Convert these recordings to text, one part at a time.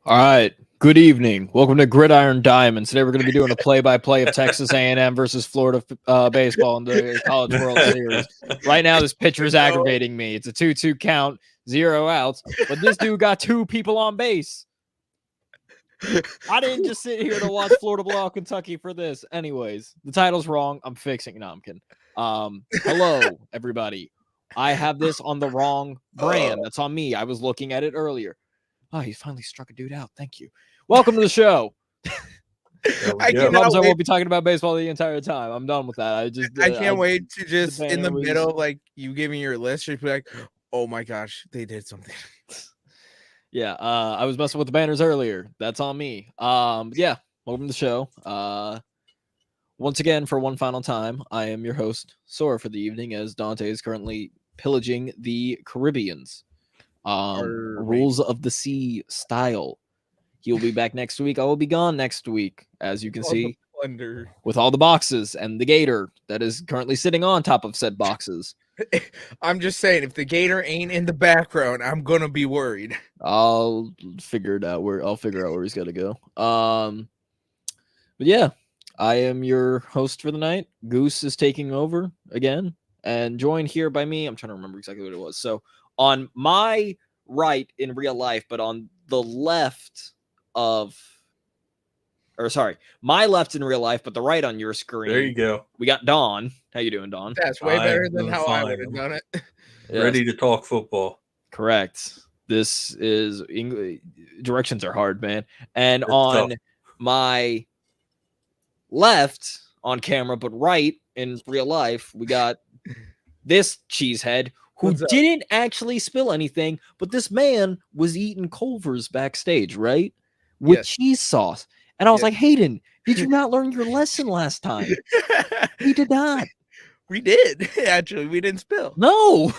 All right. Good evening. Welcome to Gridiron Diamonds. Today we're going to be doing a play-by-play of Texas A&M versus Florida baseball in the College World Series. Right now, this pitcher is aggravating me. It's a 2-2 count, 0 outs, but this dude got 2 people on base. I didn't just sit here to watch Florida blow out Kentucky for this. Anyways, the title's wrong. I'm fixing it. No, I'm kidding. Hello, everybody. I have this on the wrong brand. That's on me. I was looking at it earlier. Oh, he finally struck a dude out. Thank you. Welcome to the show. I won't be talking about baseball the entire time. I'm done with that. I can't wait to just in the middle, like you giving your list, you'd be like, "Oh my gosh, they did something." Yeah, I was messing with the banners earlier. That's on me. Yeah, welcome to the show. Once again, for one final time, I am your host, Sora, for the evening, as Dante is currently pillaging the Caribbeans. Rules of the Sea style. He'll be back next week. I will be gone next week, as you can see, with all the boxes and the gator that is currently sitting on top of said boxes. I'm just saying, if the gator ain't in the background, I'm gonna be worried. I'll figure it out where he's got to go. But yeah, I am your host for the night. Goose is taking over again, and joined here by me. I'm trying to remember exactly what it was. So on my right in real life, but on the left my left in real life, but the right on your screen. There you go. We got Don. How you doing, Don? That's way better than how I would have done it. Yes. Ready to talk football. Correct. This is English. Directions are hard, man. And it's on tough. My left on camera, but right in real life, we got this cheesehead who didn't actually spill anything, but this man was eating Culver's backstage, right? With cheese sauce. And I was like, Hayden, did you not learn your lesson last time? We did not. We did. Actually, we didn't spill. No.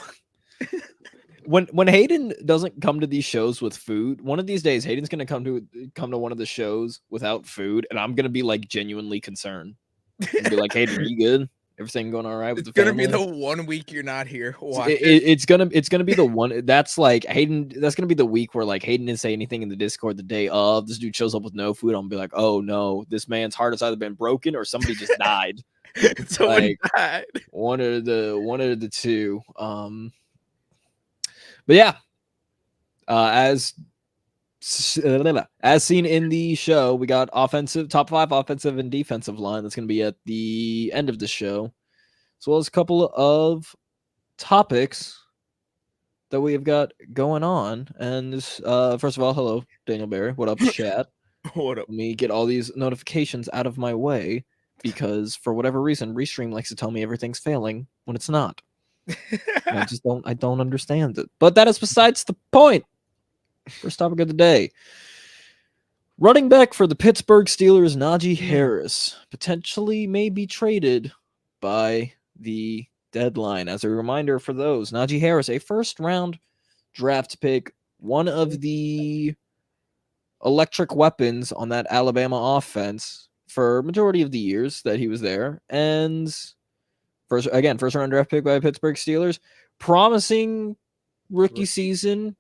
When Hayden doesn't come to these shows with food, one of these days Hayden's gonna come to one of the shows without food, and I'm gonna be like genuinely concerned. I'll be like, Hayden, are you good? Everything going all right with the family? It's gonna be the 1 week you're not here. It's gonna be the one that's like Hayden. That's gonna be the week where like Hayden didn't say anything in the Discord the day of. This dude shows up with no food. I'm gonna be like, oh no, this man's heart has either been broken or somebody just died. Someone died. One of the two. But yeah, as seen in the show, we got top 5 offensive and defensive line. That's going to be at the end of the show, as well as a couple of topics that we have got going on. And first of all, hello, Daniel Barry. What up, chat? What up? Let me get all these notifications out of my way, because for whatever reason, Restream likes to tell me everything's failing when it's not. I don't understand it. But that is besides the point. First topic of the day. Running back for the Pittsburgh Steelers, Najee Harris, potentially may be traded by the deadline. As a reminder for those, Najee Harris, a first-round draft pick, one of the electric weapons on that Alabama offense for majority of the years that he was there. And first-round draft pick by Pittsburgh Steelers. Promising rookie season.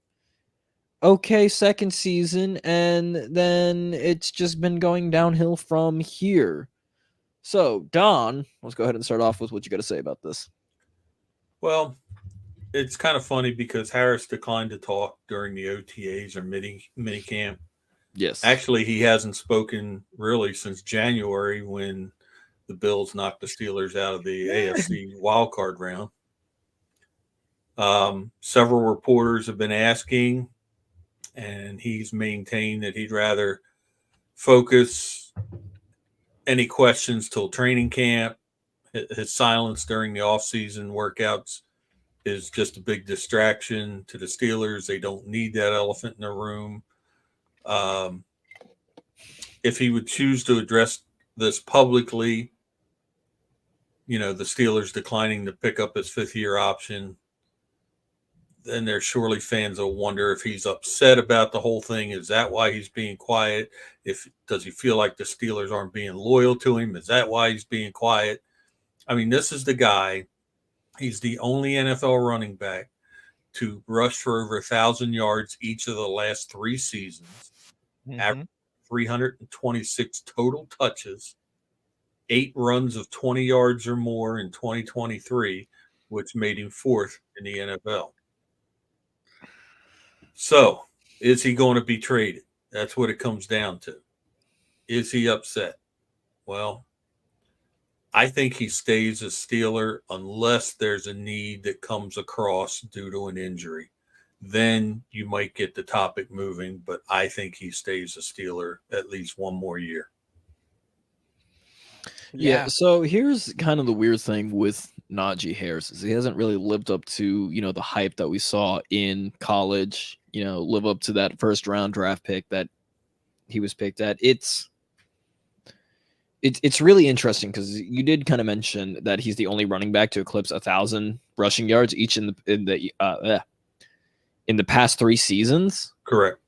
Okay, second season, and then it's just been going downhill from here. So, Don, let's go ahead and start off with what you got to say about this. Well, it's kind of funny because Harris declined to talk during the OTAs or mini camp. Yes. Actually, he hasn't spoken really since January when the Bills knocked the Steelers out of the AFC wildcard round. Several reporters have been asking, and he's maintained that he'd rather focus any questions till training camp. His silence during the offseason workouts is just a big distraction to the Steelers. They don't need that elephant in the room. If he would choose to address this publicly, the Steelers declining to pick up his 5th-year option, then there's surely fans will wonder if he's upset about the whole thing. Is that why he's being quiet? Does he feel like the Steelers aren't being loyal to him? Is that why he's being quiet? I mean, this is the guy. He's the only NFL running back to rush for over 1,000 yards each of the last 3 seasons. averaged 326 total touches, 8 runs of 20 yards or more in 2023, which made him 4th in the NFL. So, is he going to be traded? That's what it comes down to. Is he upset? Well, I think he stays a Steeler unless there's a need that comes across due to an injury. Then you might get the topic moving, but I think he stays a Steeler at least one more year. Yeah, so here's kind of the weird thing with Najee Harris is he hasn't really lived up to, the hype that we saw in college, live up to that first round draft pick that he was picked at. It's really interesting because you did kind of mention that he's the only running back to eclipse 1,000 rushing yards each in the past 3 seasons. Correct.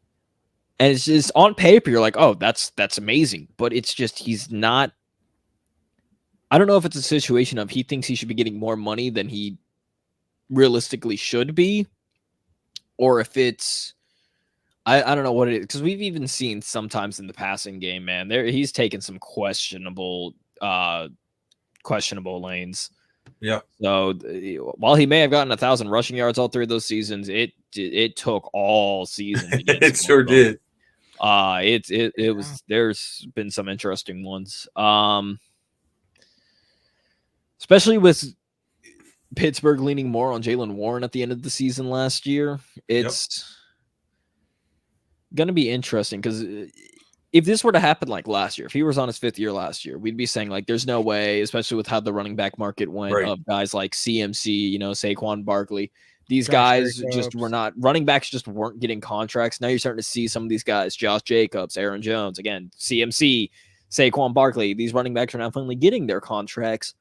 And it's just on paper, you're like, oh, that's amazing. But it's just he's not. I don't know if it's a situation of he thinks he should be getting more money than he realistically should be, or if it's I don't know what it is, because we've even seen sometimes in the passing game, man, he's taken some questionable lanes. Yeah. So while he may have gotten 1,000 rushing yards all 3 of those seasons, it took all season to get it sure did. It was there's been some interesting ones. Especially with Pittsburgh leaning more on Jaylen Warren at the end of the season last year. It's going to be interesting because if this were to happen like last year, if he was on his 5th year last year, we'd be saying like there's no way, especially with how the running back market went, of guys like CMC, Saquon Barkley. These guys just were not, running backs just weren't getting contracts. Now you're starting to see some of these guys, Josh Jacobs, Aaron Jones, again, CMC, Saquon Barkley. These running backs are now finally getting their contracts.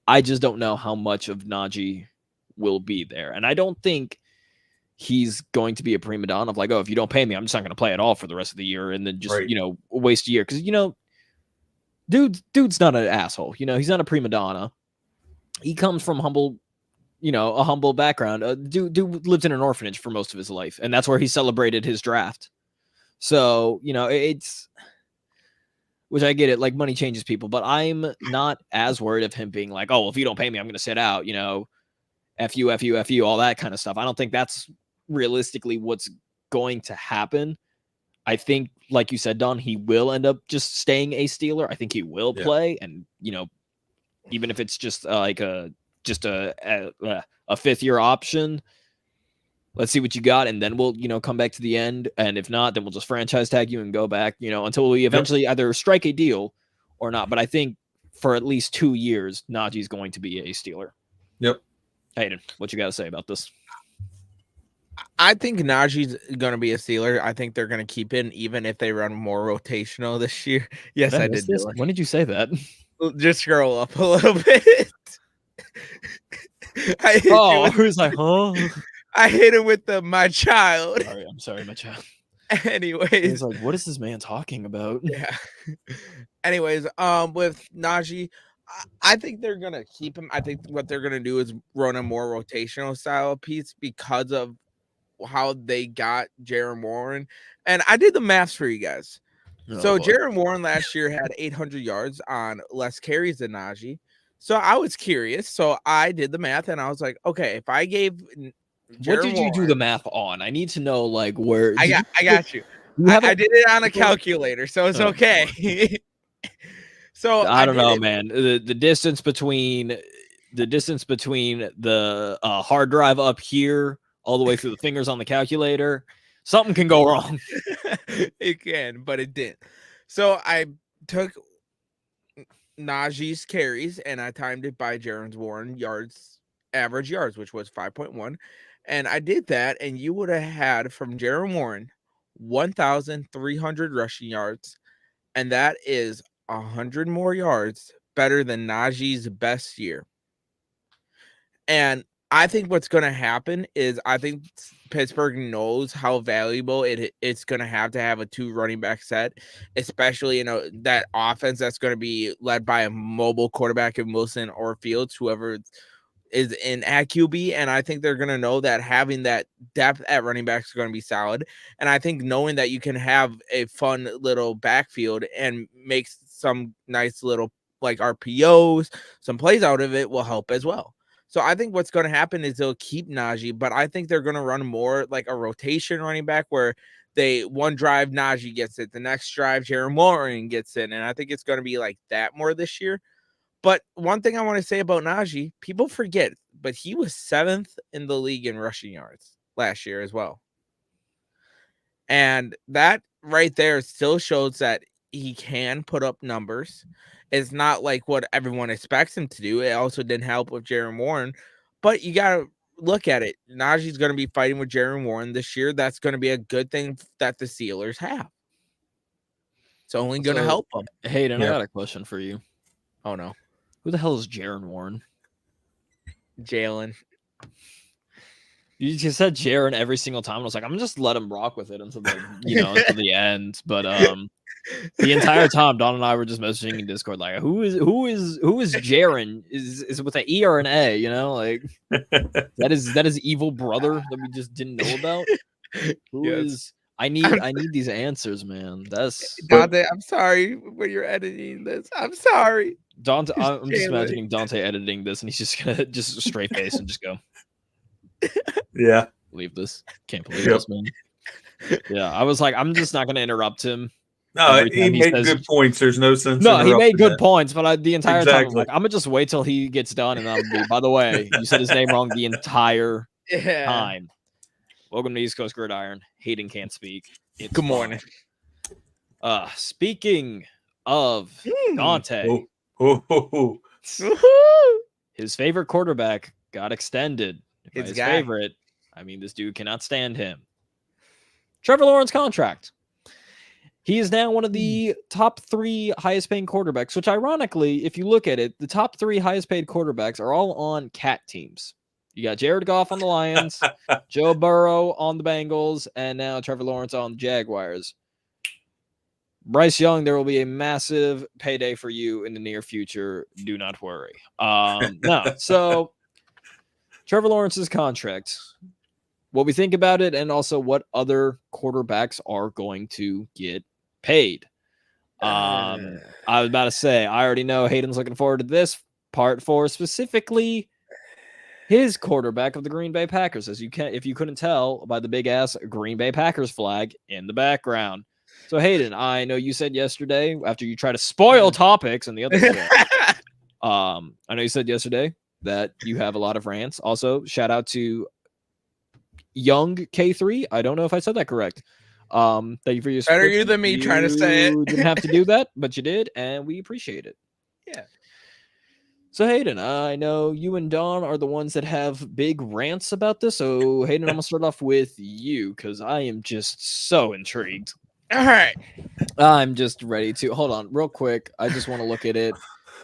I just don't know how much of Najee will be there. And I don't think he's going to be a prima donna of like, oh, if you don't pay me, I'm just not going to play at all for the rest of the year and then just, waste a year. Because, dude's not an asshole. He's not a prima donna. He comes from a humble background. Dude lived in an orphanage for most of his life. And that's where he celebrated his draft. So, it's... Which I get it, like money changes people, but I'm not as worried of him being like, oh, well, if you don't pay me, I'm going to sit out, F you, all that kind of stuff. I don't think that's realistically what's going to happen. I think, like you said, Don, he will end up just staying a Steeler. I think he will play. And, even if it's just like a 5th year option, let's see what you got, and then we'll, come back to the end. And if not, then we'll just franchise tag you and go back, until we eventually either strike a deal or not. But I think for at least 2 years, Najee's going to be a Steeler. Yep. Hayden, what you got to say about this? I think Najee's going to be a Steeler. I think they're going to keep him even if they run more rotational this year. Yes, I did. When did you say that? Just scroll up a little bit. I was like, huh? I hit him with my child. I'm sorry, my child. Anyways, he's like, what is this man talking about? Yeah. Anyways, with Najee, I think they're gonna keep him. I think what they're gonna do is run a more rotational style piece because of how they got Jaylen Warren. And I did the math for you guys. So Jaylen Warren last year had 800 yards on less carries than Najee. So I was curious. So I did the math and I was like, okay, if I gave what did you do the math on? I need to know like where I got you. I did it on a calculator, so it's okay. So I don't know, man. The distance between the hard drive up here all the way through the fingers on the calculator, something can go wrong. It can, but it didn't. So I took Najee's carries and I timed it by Jaylen Warren average yards, which was 5.1. And I did that, and you would have had from Jaylen Warren 1,300 rushing yards, and that is 100 more yards better than Najee's best year. And I think what's going to happen is I think Pittsburgh knows how valuable it's going to have a 2 running back set, especially that offense that's going to be led by a mobile quarterback in Wilson or Fields, whoever is in at QB, and I think they're going to know that having that depth at running back is going to be solid. And I think knowing that you can have a fun little backfield and make some nice little like RPOs, some plays out of it will help as well. So I think what's going to happen is they'll keep Najee, but I think they're going to run more like a rotation running back where one drive Najee gets it, the next drive Jaren Warren gets it, and I think it's going to be like that more this year. But one thing I want to say about Najee, people forget, but he was 7th in the league in rushing yards last year as well. And that right there still shows that he can put up numbers. It's not like what everyone expects him to do. It also didn't help with Jaren Warren, but you got to look at it. Najee's going to be fighting with Jaren Warren this year. That's going to be a good thing that the Steelers have. It's only going to help them. Hayden, I got a question for you. Oh, no. Who the hell is Jaren Warren? Jalen. You just said Jaren every single time. I was like, I'm gonna just let him rock with it until the until the end. But the entire time, Don and I were just messaging in Discord like, who is Jaren? Is it with an E or an A? You know, like that is evil brother that we just didn't know about. Who is? I need these answers, man. That's Dante. I'm sorry when you're editing this. I'm sorry. Dante. I'm just imagining Dante editing this, and he's just gonna just straight face and just go. Yeah. Believe this. Can't believe this, man. Yeah, I was like, I'm just not gonna interrupt him. No, he made good points. There's no sense. No, he made good points, but the entire time, I'm like, I'm gonna just wait till he gets done, and I'm be. By the way, you said his name wrong the entire time. Welcome to East Coast Gridiron. Hayden can't speak. Good morning. Speaking of Dante, his favorite quarterback got extended. His favorite. I mean, this dude cannot stand him. Trevor Lawrence contract. He is now one of the top 3 highest paying quarterbacks, which ironically, if you look at it, the top 3 highest paid quarterbacks are all on cat teams. You got Jared Goff on the Lions, Joe Burrow on the Bengals, and now Trevor Lawrence on the Jaguars. Bryce Young, there will be a massive payday for you in the near future. Do not worry. So Trevor Lawrence's contract, what we think about it, and also what other quarterbacks are going to get paid. I was about to say, I already know Hayden's looking forward to this part 4, specifically his quarterback of the Green Bay Packers, if you couldn't tell by the big ass Green Bay Packers flag in the background. So Hayden, I know you said yesterday after you try to spoil topics and the other show, I know you said yesterday that you have a lot of rants. Also, shout out to Young K3. I don't know if I said that correct. Thank you for your better you than me trying to say it. You didn't have to do that, but you did, and we appreciate it. Yeah. So Hayden, I know you and Don are the ones that have big rants about this. So Hayden, I'm gonna start off with you because I am just so intrigued. All right. I'm just ready to hold on real quick. I just want to look at it.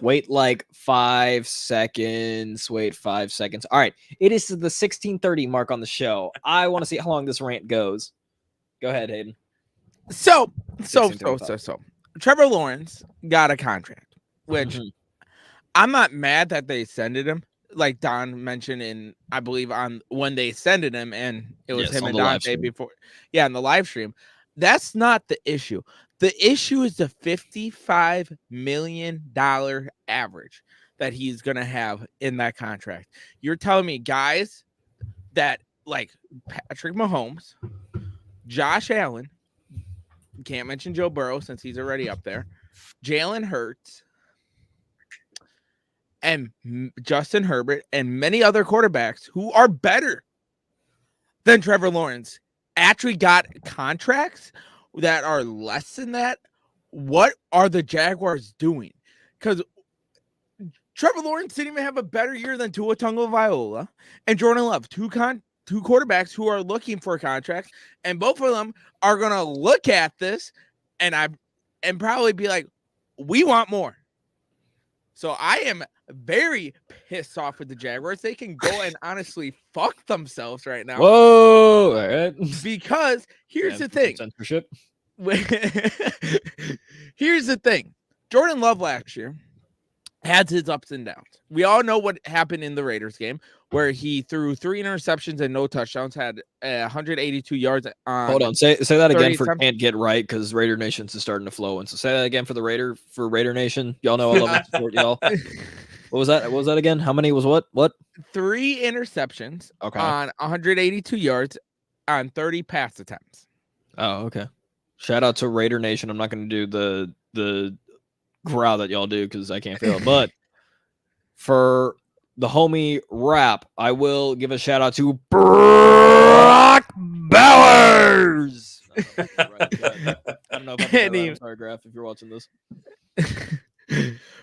Wait like 5 seconds. Wait 5 seconds. All right. It is the 16:30 mark on the show. I want to see how long this rant goes. Go ahead, Hayden. So. Trevor Lawrence got a contract, which I'm not mad that they extended him. Like Don mentioned I believe on when they extended him, and it was him and Dante before. Yeah, on the live stream. That's not the issue. The issue is the $55 million average that he's going to have in that contract. You're telling me guys that like Patrick Mahomes, Josh Allen, can't mention Joe Burrow since he's already up there, Jalen Hurts, and Justin Herbert, and many other quarterbacks who are better than Trevor Lawrence actually got contracts that are less than that. What are the Jaguars doing? Because Trevor Lawrence didn't even have a better year than Tua Tagovailoa and Jordan Love, two quarterbacks who are looking for contracts, and both of them are gonna look at this and probably be like, we want more. So I am very pissed off with the Jaguars. They can go and honestly fuck themselves right now. Whoa! All right. Because here's the thing. Censorship. Here's the thing. Jordan Love last year has his ups and downs. We all know what happened in the Raiders game where he threw 3 interceptions and no touchdowns, had 182 yards. Hold on, say that again for attempts. Can't Get Right, because Raider Nation's is starting to flow. And so say that again for Raider Nation. Y'all know I love and support y'all. What was that? What was that again? How many was what? 3 interceptions Okay. on 182 yards on 30 pass attempts. Oh, okay. Shout out to Raider Nation. I'm not going to do the growl that y'all do because I can't feel it. But for the homie Rap, I will give a shout out to Brock Bowers. I don't know if I'm sorry, Graf, if you're watching this.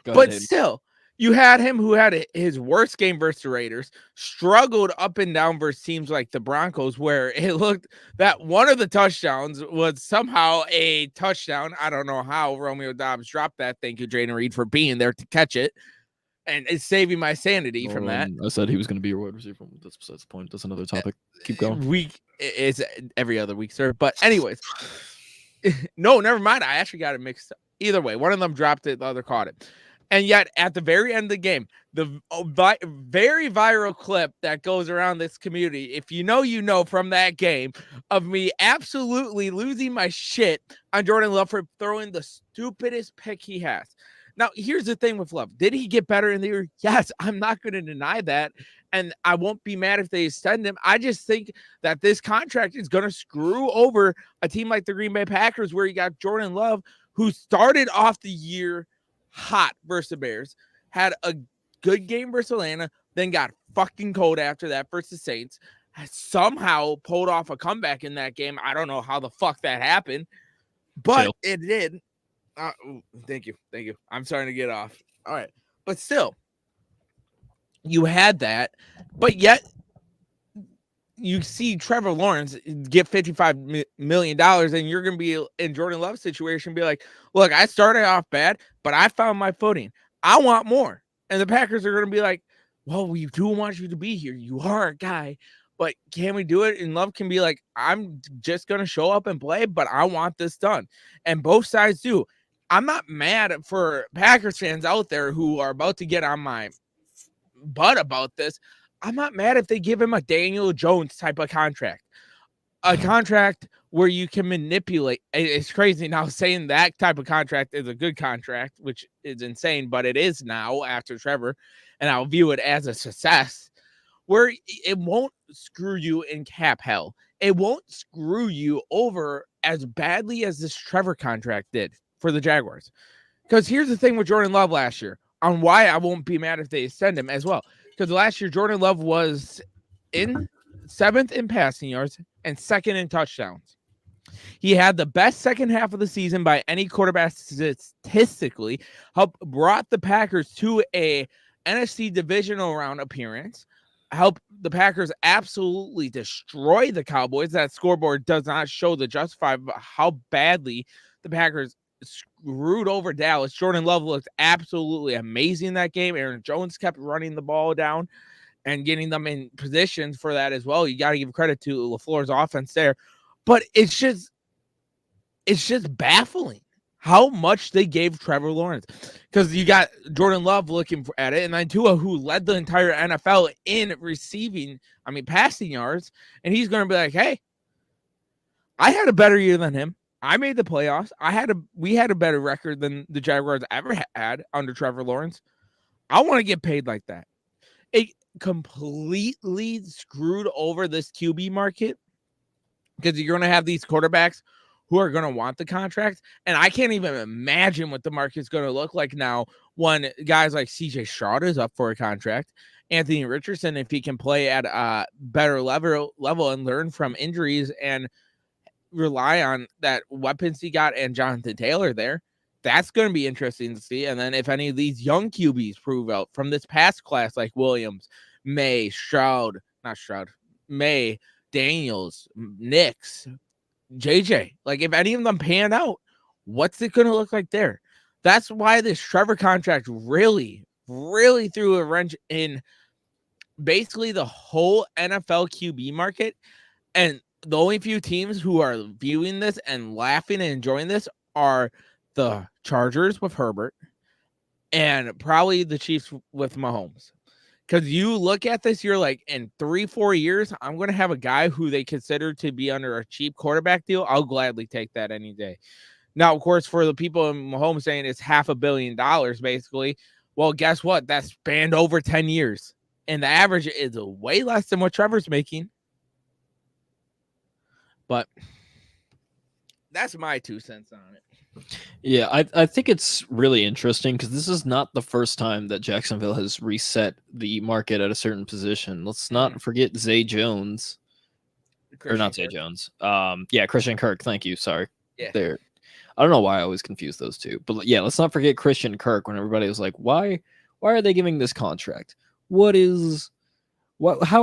But still, you had him who had his worst game versus the Raiders, struggled up and down versus teams like the Broncos, where it looked that one of the touchdowns was somehow a touchdown. I don't know how Romeo Doubs dropped that. Thank you, Drayden Reed, for being there to catch it. And it's saving my sanity from that. I said he was going to be a wide receiver. That's besides the point. That's another topic. Keep going. It's every other week, sir. But anyways, no, never mind. I actually got it mixed up. Either way, one of them dropped it, the other caught it. And yet, at the very end of the game, the very viral clip that goes around this community, if you know from that game, of me absolutely losing my shit on Jordan Love for throwing the stupidest pick he has. Now, here's the thing with Love. Did he get better in the year? Yes, I'm not going to deny that. And I won't be mad if they extend him. I just think that this contract is going to screw over a team like the Green Bay Packers, where you got Jordan Love, who started off the year hot versus the Bears, had a good game versus Atlanta, then got fucking cold after that versus Saints, somehow pulled off a comeback in that game. I don't know how the fuck that happened, but it did. Thank you. I'm starting to get off. All right. But still, you had that, but yet you see Trevor Lawrence get $55 million, and you're going to be in Jordan Love's situation, be like, look, I started off bad, but I found my footing. I want more. And the Packers are going to be like, well, we do want you to be here. You are a guy, but can we do it? And Love can be like, I'm just going to show up and play, but I want this done. And both sides do. I'm not mad for Packers fans out there who are about to get on my butt about this. I'm not mad if they give him a Daniel Jones type of contract, a contract where you can manipulate. It's crazy now saying that type of contract is a good contract, which is insane, but it is now after Trevor, and I'll view it as a success, where it won't screw you in cap hell. It won't screw you over as badly as this Trevor contract did for the Jaguars. Because here's the thing with Jordan Love last year, on why I won't be mad if they extend him as well. Because last year, Jordan Love was in 7th in passing yards and 2nd in touchdowns. He had the best second half of the season by any quarterback statistically, brought the Packers to a NFC divisional round appearance, helped the Packers absolutely destroy the Cowboys. That scoreboard does not show the justify how badly the Packers screwed over Dallas. Jordan Love looked absolutely amazing in that game. Aaron Jones kept running the ball down and getting them in positions for that as well. You got to give credit to LaFleur's offense there. But it's just baffling how much they gave Trevor Lawrence, because you got Jordan Love looking at it, and then Tua, who led the entire NFL in passing yards, and he's going to be like, hey, I had a better year than him. I made the playoffs. We had a better record than the Jaguars ever had under Trevor Lawrence. I want to get paid like that. It completely screwed over this QB market, because you're going to have these quarterbacks who are going to want the contract. And I can't even imagine what the market's going to look like now when guys like CJ Stroud is up for a contract. Anthony Richardson, if he can play at a better level and learn from injuries and rely on that weapons he got and Jonathan Taylor there, that's going to be interesting to see. And then if any of these young QBs prove out from this past class, like Williams, May, May, Daniels, Nix, JJ, like if any of them pan out, what's it going to look like there? That's why this Trevor contract really threw a wrench in basically the whole NFL QB market. And the only few teams who are viewing this and laughing and enjoying this are the Chargers with Herbert and probably the Chiefs with Mahomes. Because you look at this, you're like, in 3-4 years, I'm going to have a guy who they consider to be under a cheap quarterback deal. I'll gladly take that any day. Now, of course, for the people in Mahomes saying it's $500 million, basically, well, guess what? That's spanned over 10 years. And the average is way less than what Trevor's making. But that's my 2 cents on it. Yeah, I think it's really interesting because this is not the first time that Jacksonville has reset the market at a certain position. Let's not forget Zay Jones. Or not Zay Jones. Yeah, Christian Kirk. Thank you. Sorry. Yeah. There. I don't know why I always confuse those two. But yeah, let's not forget Christian Kirk when everybody was like, why are they giving this contract? How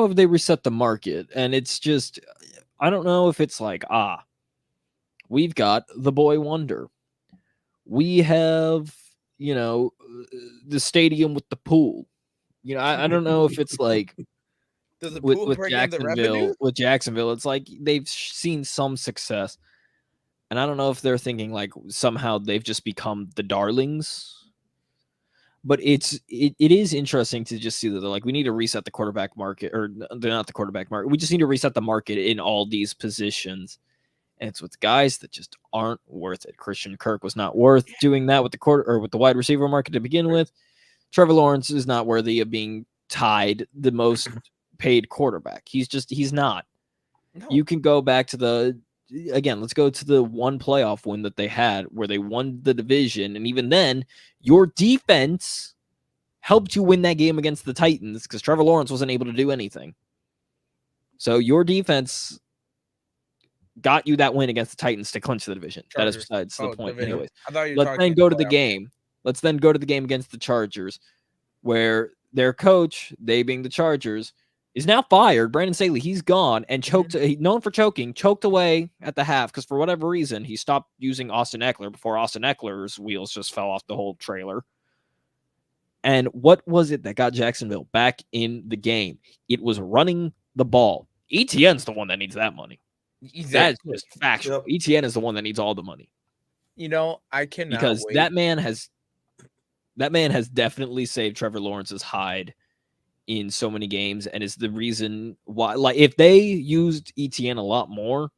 have they reset the market? And it's just, I don't know if it's like, we've got the boy wonder. We have, the stadium with the pool. I don't know if it's like with Jacksonville, it's like they've seen some success. And I don't know if they're thinking like somehow they've just become the darlings. But it is interesting to just see that they're like, we need to reset the quarterback market, or they're not the quarterback market. We just need to reset the market in all these positions. And it's with guys that just aren't worth it. Christian Kirk was not worth doing that with the wide receiver market to begin with. Trevor Lawrence is not worthy of being tied the most paid quarterback. He's not. No. You can go back to let's go to the one playoff win that they had where they won the division. And even then, your defense helped you win that game against the Titans because Trevor Lawrence wasn't able to do anything. So your defense got you that win against the Titans to clinch the division. Chargers. That is besides the point. Anyways, let's then go to the game. Let's then go to the game against the Chargers, where their coach, they being the Chargers, is now fired. Brandon Staley, he's gone and choked. Known for choking, choked away at the half because for whatever reason he stopped using Austin Eckler before Austin Eckler's wheels just fell off the whole trailer. And what was it that got Jacksonville back in the game? It was running the ball. ETN's the one that needs that money. That is just factual. Yep. ETN is the one that needs all the money. I cannot because wait. that man has definitely saved Trevor Lawrence's hide in so many games, and is the reason why. Like, if they used ETN a lot more,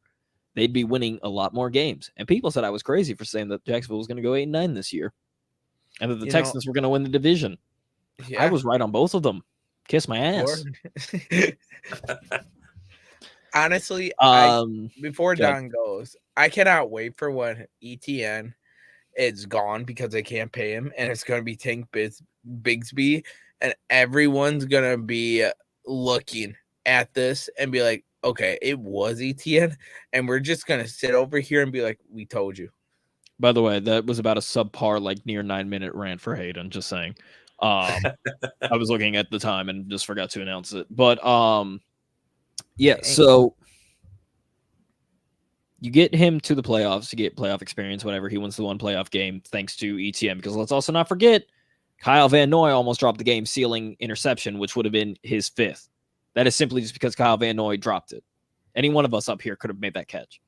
they'd be winning a lot more games. And people said I was crazy for saying that Jacksonville was going to go 8-9 this year, and that the Texans were going to win the division. Yeah. I was right on both of them. Kiss my ass. Honestly, before Don goes, I cannot wait for when ETN is gone because they can't pay him, and it's going to be Tank Bigsby, and everyone's going to be looking at this and be like, okay, it was ETN, and we're just going to sit over here and be like, we told you. By the way, that was about a subpar, like near 9-minute rant for Hayden, just saying. I was looking at the time and just forgot to announce it. But yeah, so you get him to the playoffs, you get playoff experience, whatever. He wins the one playoff game thanks to ETN, because let's also not forget, Kyle Van Noy almost dropped the game-sealing interception, which would have been his 5th. That is simply just because Kyle Van Noy dropped it. Any one of us up here could have made that catch.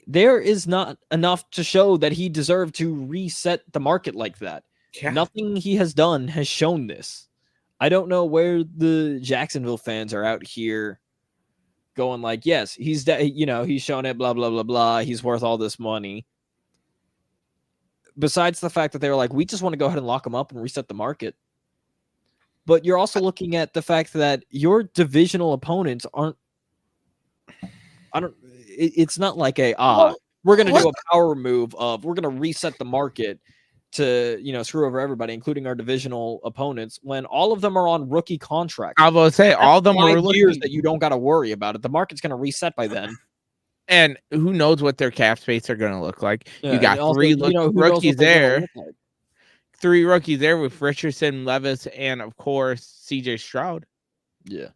There is not enough to show that he deserved to reset the market like that. Yeah. Nothing he has done has shown this. I don't know where the Jacksonville fans are out here going like, yes, he's shown it, blah, blah, blah, blah. He's worth all this money. Besides the fact that they were like, we just want to go ahead and lock him up and reset the market. But you're also looking at the fact that your divisional opponents aren't, it's not like we're going to do a power move of, we're going to reset the market to, screw over everybody, including our divisional opponents, when all of them are on rookie contracts. I will say all of them are years that you don't got to worry about it. The market's going to reset by then. And who knows what their cap space are going to look like. Yeah, you got also, 3 rookies there. 3 rookies there with Richardson, Levis, and of course, CJ Stroud. Yeah.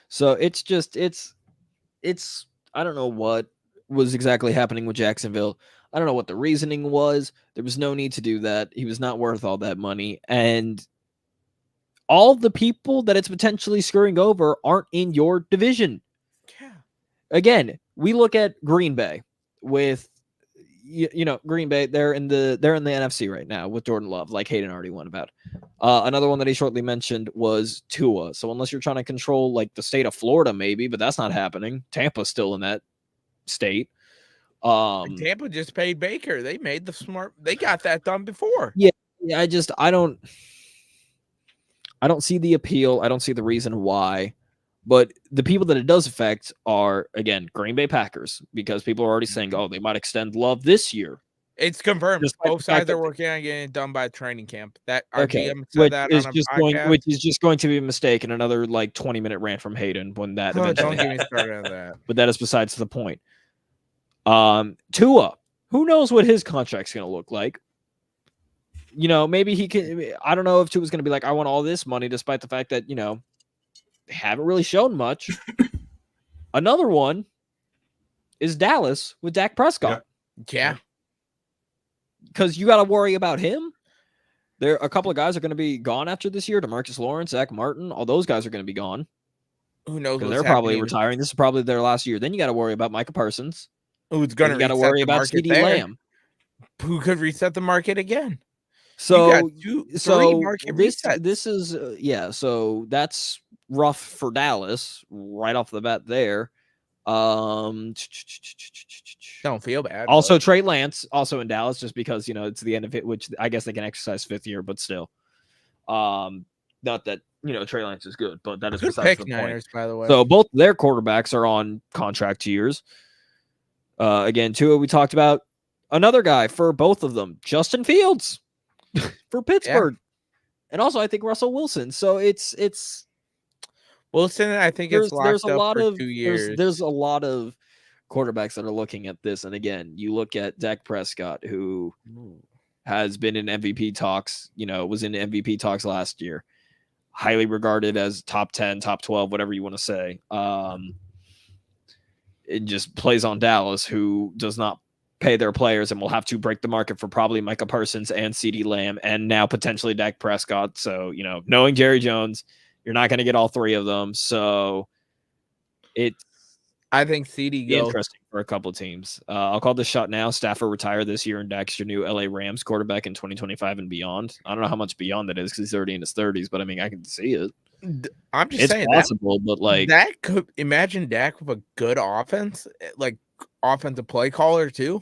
So it's just, it's I don't know what was exactly happening with Jacksonville. I don't know what the reasoning was. There was no need to do that. He was not worth all that money. And all the people that it's potentially screwing over aren't in your division. Yeah. Again, we look at Green Bay with, Green Bay, they're in the NFC right now with Jordan Love, like Hayden already went about. Another one that he shortly mentioned was Tua. So unless you're trying to control like the state of Florida, maybe, but that's not happening. Tampa's still in that state. Tampa just paid Baker. They made they got that done before. Yeah, I don't see the appeal. I don't see the reason why. But the people that it does affect are, again, Green Bay Packers, because people are already saying, oh, they might extend Love this year. It's confirmed. Both sides are working on getting it done by training camp. That our GM said that on a podcast. Which is just going to be a mistake and another like 20-minute rant from Hayden when that eventually. Don't get me started on that. But that is besides the point. Tua, who knows what his contract's going to look like? Maybe he can. I don't know if Tua's going to be like, I want all this money, despite the fact that they haven't really shown much. Another one is Dallas with Dak Prescott. Yeah. Because you got to worry about him. There, a couple of guys are going to be gone after this year. DeMarcus Lawrence, Zach Martin, all those guys are going to be gone. Who knows? Because they're probably retiring. This is probably their last year. Then you got to worry about Micah Parsons. Who's going to got to worry about CeeDee Lamb, who could reset the market again. So resets. This is So that's rough for Dallas right off the bat there. Don't feel bad. Also, Trey Lance also in Dallas, just because it's the end of it, which I guess they can exercise 5th year, but still, not that Trey Lance is good, but that is good besides pick, the Niners, point. by the way. So both their quarterbacks are on contract years. Again, Tua we talked about. Another guy for both of them, Justin Fields for Pittsburgh, and also I think Russell Wilson. So it's Wilson. I think it's locked up for 2 years. There's a lot of quarterbacks that are looking at this, and again, you look at Dak Prescott, who has been in MVP talks. Was in MVP talks last year, highly regarded as top 10, top 12, whatever you want to say. It just plays on Dallas, who does not pay their players and will have to break the market for probably Micah Parsons and CeeDee Lamb and now potentially Dak Prescott. So, knowing Jerry Jones, you're not going to get all 3 of them. So I think CeeDee goes. Interesting for a couple of teams. I'll call this shot now. Stafford retire this year, and Dak's your new LA Rams quarterback in 2025 and beyond. I don't know how much beyond that is because he's already in his 30s, but I mean, I can see it. I'm just saying it's possible, but like that could imagine Dak with a good offense, like offensive play caller too.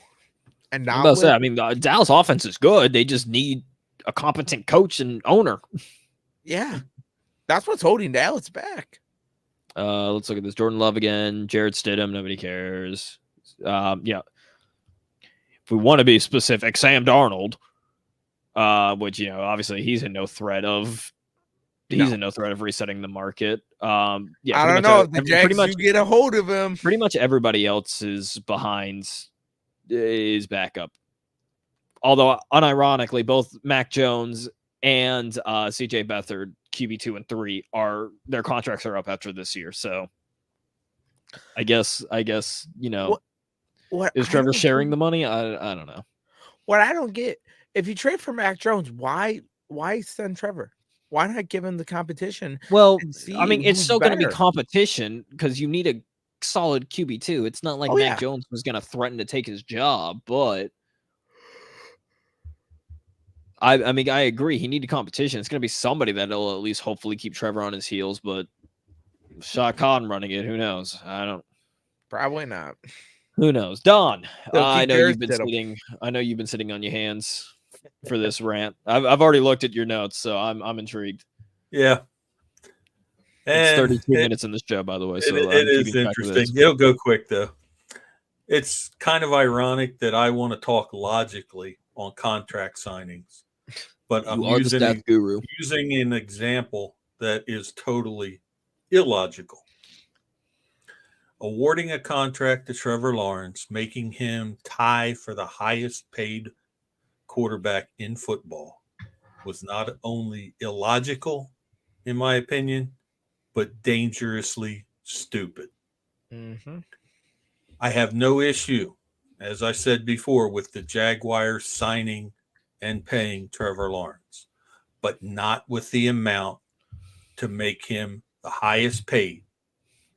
And not the Dallas offense is good. They just need a competent coach and owner. Yeah, that's what's holding Dallas back. Let's look at this. Jordan Love again. Jared Stidham. Nobody cares. If we want to be specific, Sam Darnold, which obviously he's in no threat of. In no threat of resetting the market. I don't know if the Jags do get a hold of him. Pretty much everybody else is back up. Although unironically, both Mac Jones and CJ Beathard, QB2 and 3, their contracts are up after this year. So I guess is Trevor sharing the money? I don't know. What I don't get, if you trade for Mac Jones, why send Trevor? Why not give him the competition? Well, I mean, it's still going to be competition because you need a solid QB2. It's not like Mac Jones was going to threaten to take his job, but I mean, I agree. He needed competition. It's going to be somebody that'll at least hopefully keep Trevor on his heels, but Shad Khan running it, who knows? Probably not. Who knows? Don, I know you've been sitting on your hands for this rant. I've already looked at your notes, so I'm intrigued. Yeah. It's 32 minutes in this show, by the way. So it is interesting. It'll go quick, though. It's kind of ironic that I want to talk logically on contract signings, but I'm using an example that is totally illogical. Awarding a contract to Trevor Lawrence, making him tie for the highest paid quarterback in football, was not only illogical, in my opinion, but dangerously stupid. Mm-hmm. I have no issue, as I said before, with the Jaguars signing and paying Trevor Lawrence, but not with the amount to make him the highest paid.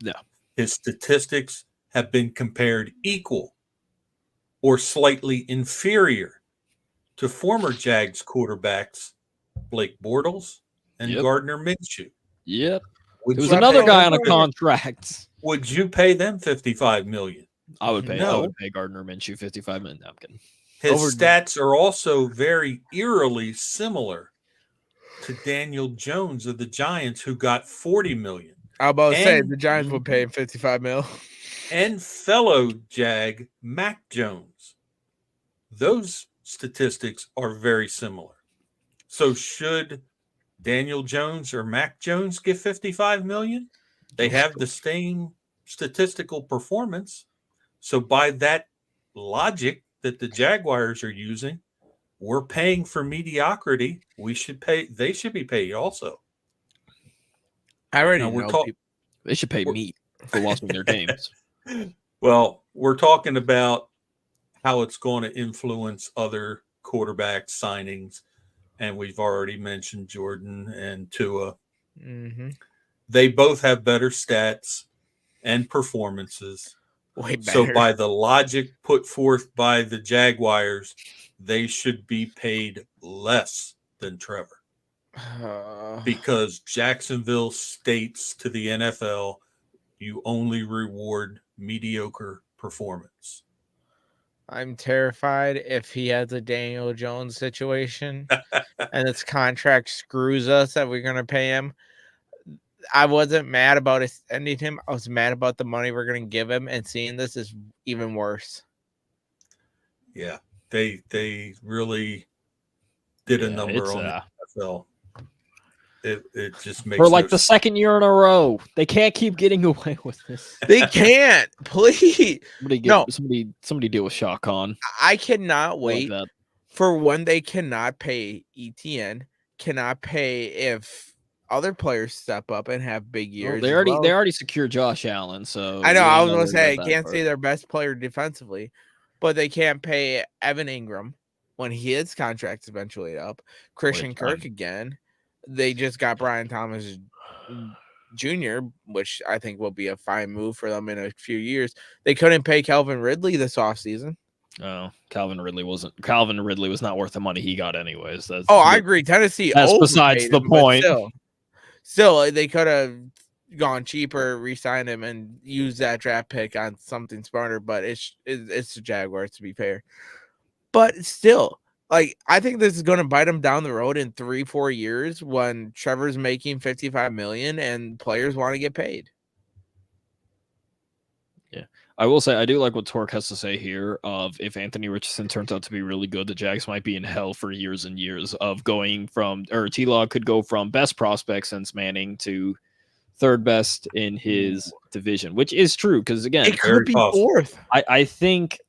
No. His statistics have been compared equal or slightly inferior to former Jags quarterbacks Blake Bortles and Gardner Minshew. Yep. Would There was you another pay guy them on a contract. Would you pay them $55 million? I would pay No. Gardner Minshew $55 million. No, I'm kidding. His stats are also very eerily similar to Daniel Jones of the Giants, who got $40 million. I was about to say the Giants would pay him $55 million. And fellow Jag Mac Jones. Those statistics are very similar. So should Daniel Jones or Mac Jones get $55 million? They have the same statistical performance. So by that logic that the Jaguars are using, we're paying for mediocrity. They should be paid also. I already know. They should pay me for watching their games. Well, we're talking about how it's going to influence other quarterback signings. And we've already mentioned Jordan and Tua. Mm-hmm. They both have better stats and performances. Way better. So by the logic put forth by the Jaguars, they should be paid less than Trevor. Because Jacksonville states to the NFL, you only reward mediocre performance. I'm terrified if he has a Daniel Jones situation and this contract screws us that we're going to pay him. I wasn't mad about ending him. I was mad about the money we're going to give him, and seeing this is even worse. Yeah, they really did a number on the NFL. It just makes for like the second year in a row. They can't keep getting away with this. They can't. Please. Somebody deal with Shah Khan. I cannot wait for when they cannot pay ETN, cannot pay if other players step up and have big years. They already secured Josh Allen, so I know. I was gonna say I can't say their best player defensively, but they can't pay Evan Ingram when his contract's eventually up. Christian Kirk again. They just got Brian Thomas Jr., which I think will be a fine move for them in a few years. They couldn't pay Calvin Ridley this offseason. Oh, Calvin Ridley was not worth the money he got anyways. I agree. Tennessee. That's besides the point. Still, they could have gone cheaper, re-signed him, and used that draft pick on something smarter. But it's the Jaguars, to be fair. But still, like, I think this is going to bite them down the road in 3-4 years when Trevor's making $55 million and players want to get paid. Yeah, I will say I do like what Torque has to say here. Of if Anthony Richardson turns out to be really good, the Jags might be in hell for years and years. Of going from, or T-Law could go from best prospect since Manning to third best in his division, which is true because again, it could be fourth. I think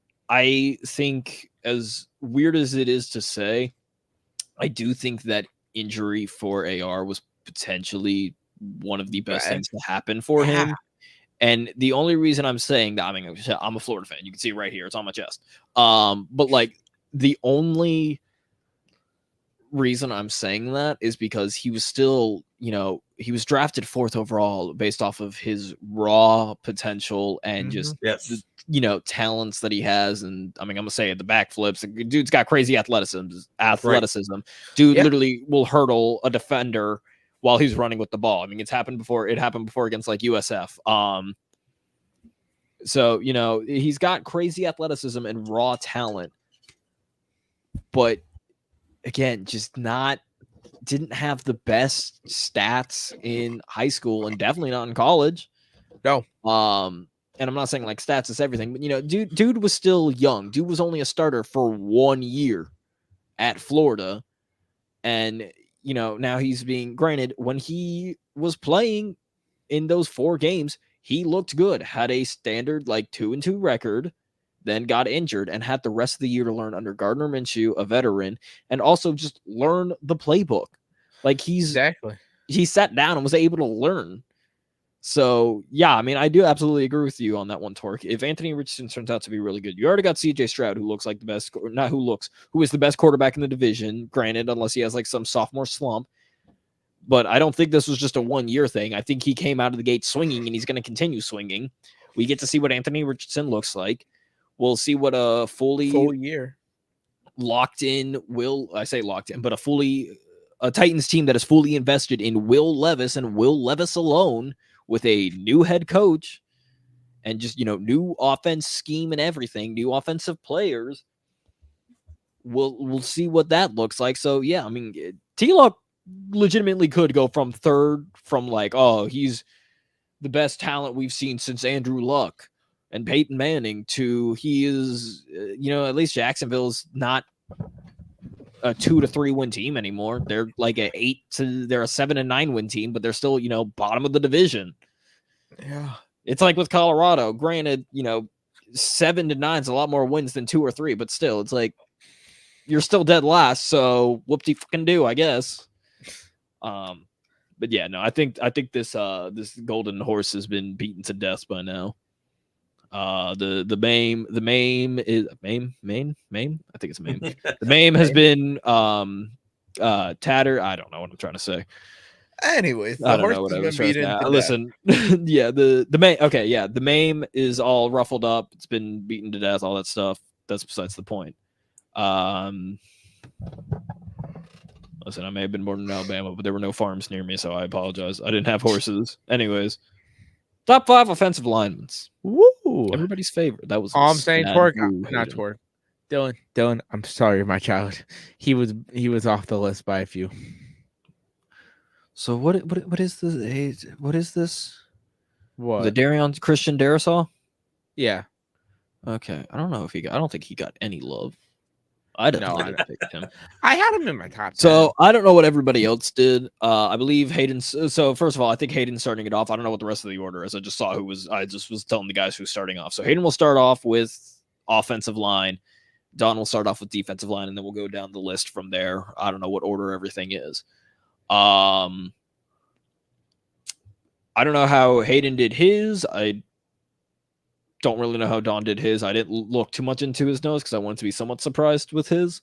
as weird as it is to say, I do think that injury for AR was potentially one of the best things to happen for him. And the only reason I'm saying that, I mean, I'm a Florida fan. You can see it right here. It's on my chest. But like the only reason I'm saying that is because he was still, he was drafted 4th overall based off of his raw potential and just, talents that he has. And I mean, I'm gonna say it, the backflips. The dude's got crazy athleticism. Right. Dude literally will hurdle a defender while he's running with the ball. I mean, it happened before against like USF. So, he's got crazy athleticism and raw talent, but again, just didn't have the best stats in high school and definitely not in college. No. And I'm not saying like stats is everything, but dude was still young. Dude was only a starter for 1 year at Florida. And, now he's being granted when he was playing in those 4 games, he looked good, had a standard like 2-2 record, then got injured and had the rest of the year to learn under Gardner Minshew, a veteran, and also just learn the playbook. Like he sat down and was able to learn. So yeah, I mean, I do absolutely agree with you on that one, Torque. If Anthony Richardson turns out to be really good, you already got CJ Stroud, who looks like the best, who is the best quarterback in the division, granted, unless he has like some sophomore slump. But I don't think this was just a 1-year thing. I think he came out of the gate swinging and he's going to continue swinging. We get to see what Anthony Richardson looks like. We'll see what a full year locked in but a Titans team that is fully invested in Will Levis and Will Levis alone, with a new head coach and just, new offense scheme and everything, new offensive players. We'll see what that looks like. So yeah, I mean, T-Lock legitimately could go from third, from like, oh, he's the best talent we've seen since Andrew Luck and Peyton Manning, to he is, at least Jacksonville's not a 2 to 3 win team anymore. They're like they're a 7 and 9 win team, but they're still, bottom of the division. Yeah. It's like with Colorado. Granted, 7 to 9 is a lot more wins than 2 or 3, but still, it's like you're still dead last. So whoop-de fucking do, I guess. But yeah, no, I think this golden horse has been beaten to death by now. The Mame is Mame. I think it's Mame. The Mame has been tattered. I don't know what I'm trying to say. Anyways, I don't know what I was trying to say. Listen, yeah, the Mame. Okay, yeah, the Mame is all ruffled up. It's been beaten to death. All that stuff. That's besides the point. Listen, I may have been born in Alabama, but there were no farms near me, so I apologize. I didn't have horses. Anyways, top 5 offensive linemen. Woo! Everybody's favorite. That was all I'm saying. Torque, not Torque. Dylan, I'm sorry, my child. He was off the list by a few. So what is this? What is this? What? The Darion Christian Darrisaw? Yeah. Okay. I don't know if I don't think he got any love. I didn't pick him. I had him in my top 10. So I don't know what everybody else did. I believe Hayden. So first of all, I think Hayden's starting it off. I don't know what the rest of the order is. I just was telling the guys who's starting off. So Hayden will start off with offensive line. Don will start off with defensive line, and then we'll go down the list from there. I don't know what order everything is. I don't know how Hayden did his. I don't really know how Don did his. I didn't look too much into his notes because I wanted to be somewhat surprised with his.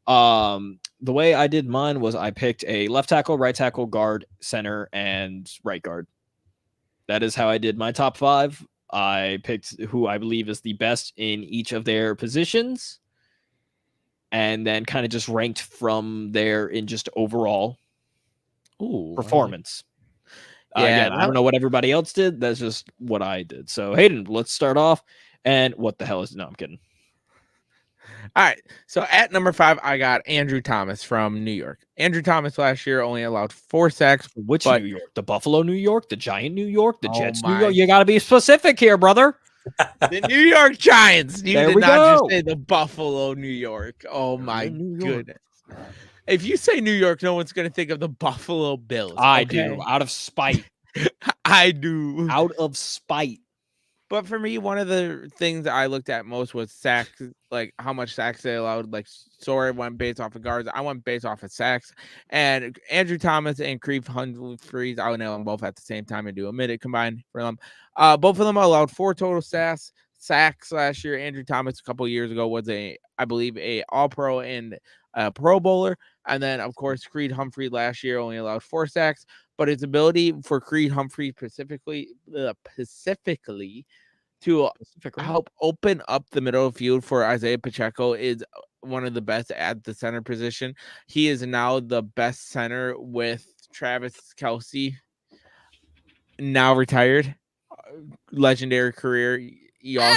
The way I did mine was I picked a left tackle, right tackle, guard, center, and right guard. That is how I did my top 5. I picked who I believe is the best in each of their positions, and then kind of just ranked from there in just overall performance. Yeah, again, I don't know what everybody else did. That's just what I did. So Hayden, let's start off. And what the hell is? No, I'm kidding. All right. So at number 5, I got Andrew Thomas from New York. Andrew Thomas last year only allowed 4 sacks. Which New York? The Buffalo, New York? The Giant, New York? The Jets, New my. York? You got to be specific here, brother. The New York Giants. You There did we not go. just say the Buffalo, New York. Oh my New York. goodness. If you say New York, no one's going to think of the Buffalo Bills. I okay? do. Out of spite. I do. Out of spite. But for me, one of the things I looked at most was sacks, like how much sacks they allowed. Like, Sawyer went based off of guards. I went based off of sacks. And Andrew Thomas and Creef Humphreys, I would nail them both at the same time and do a minute combined for them. Both of them allowed 4 total sacks last year. Andrew Thomas a couple years ago was I believe, a All-Pro and a Pro Bowler. And then, of course, Creed Humphrey last year only allowed 4 sacks. But his ability for Creed Humphrey specifically to help open up the middle of the field for Isaiah Pacheco is one of the best at the center position. He is now the best center with Travis Kelce, now retired. Legendary career. Y'all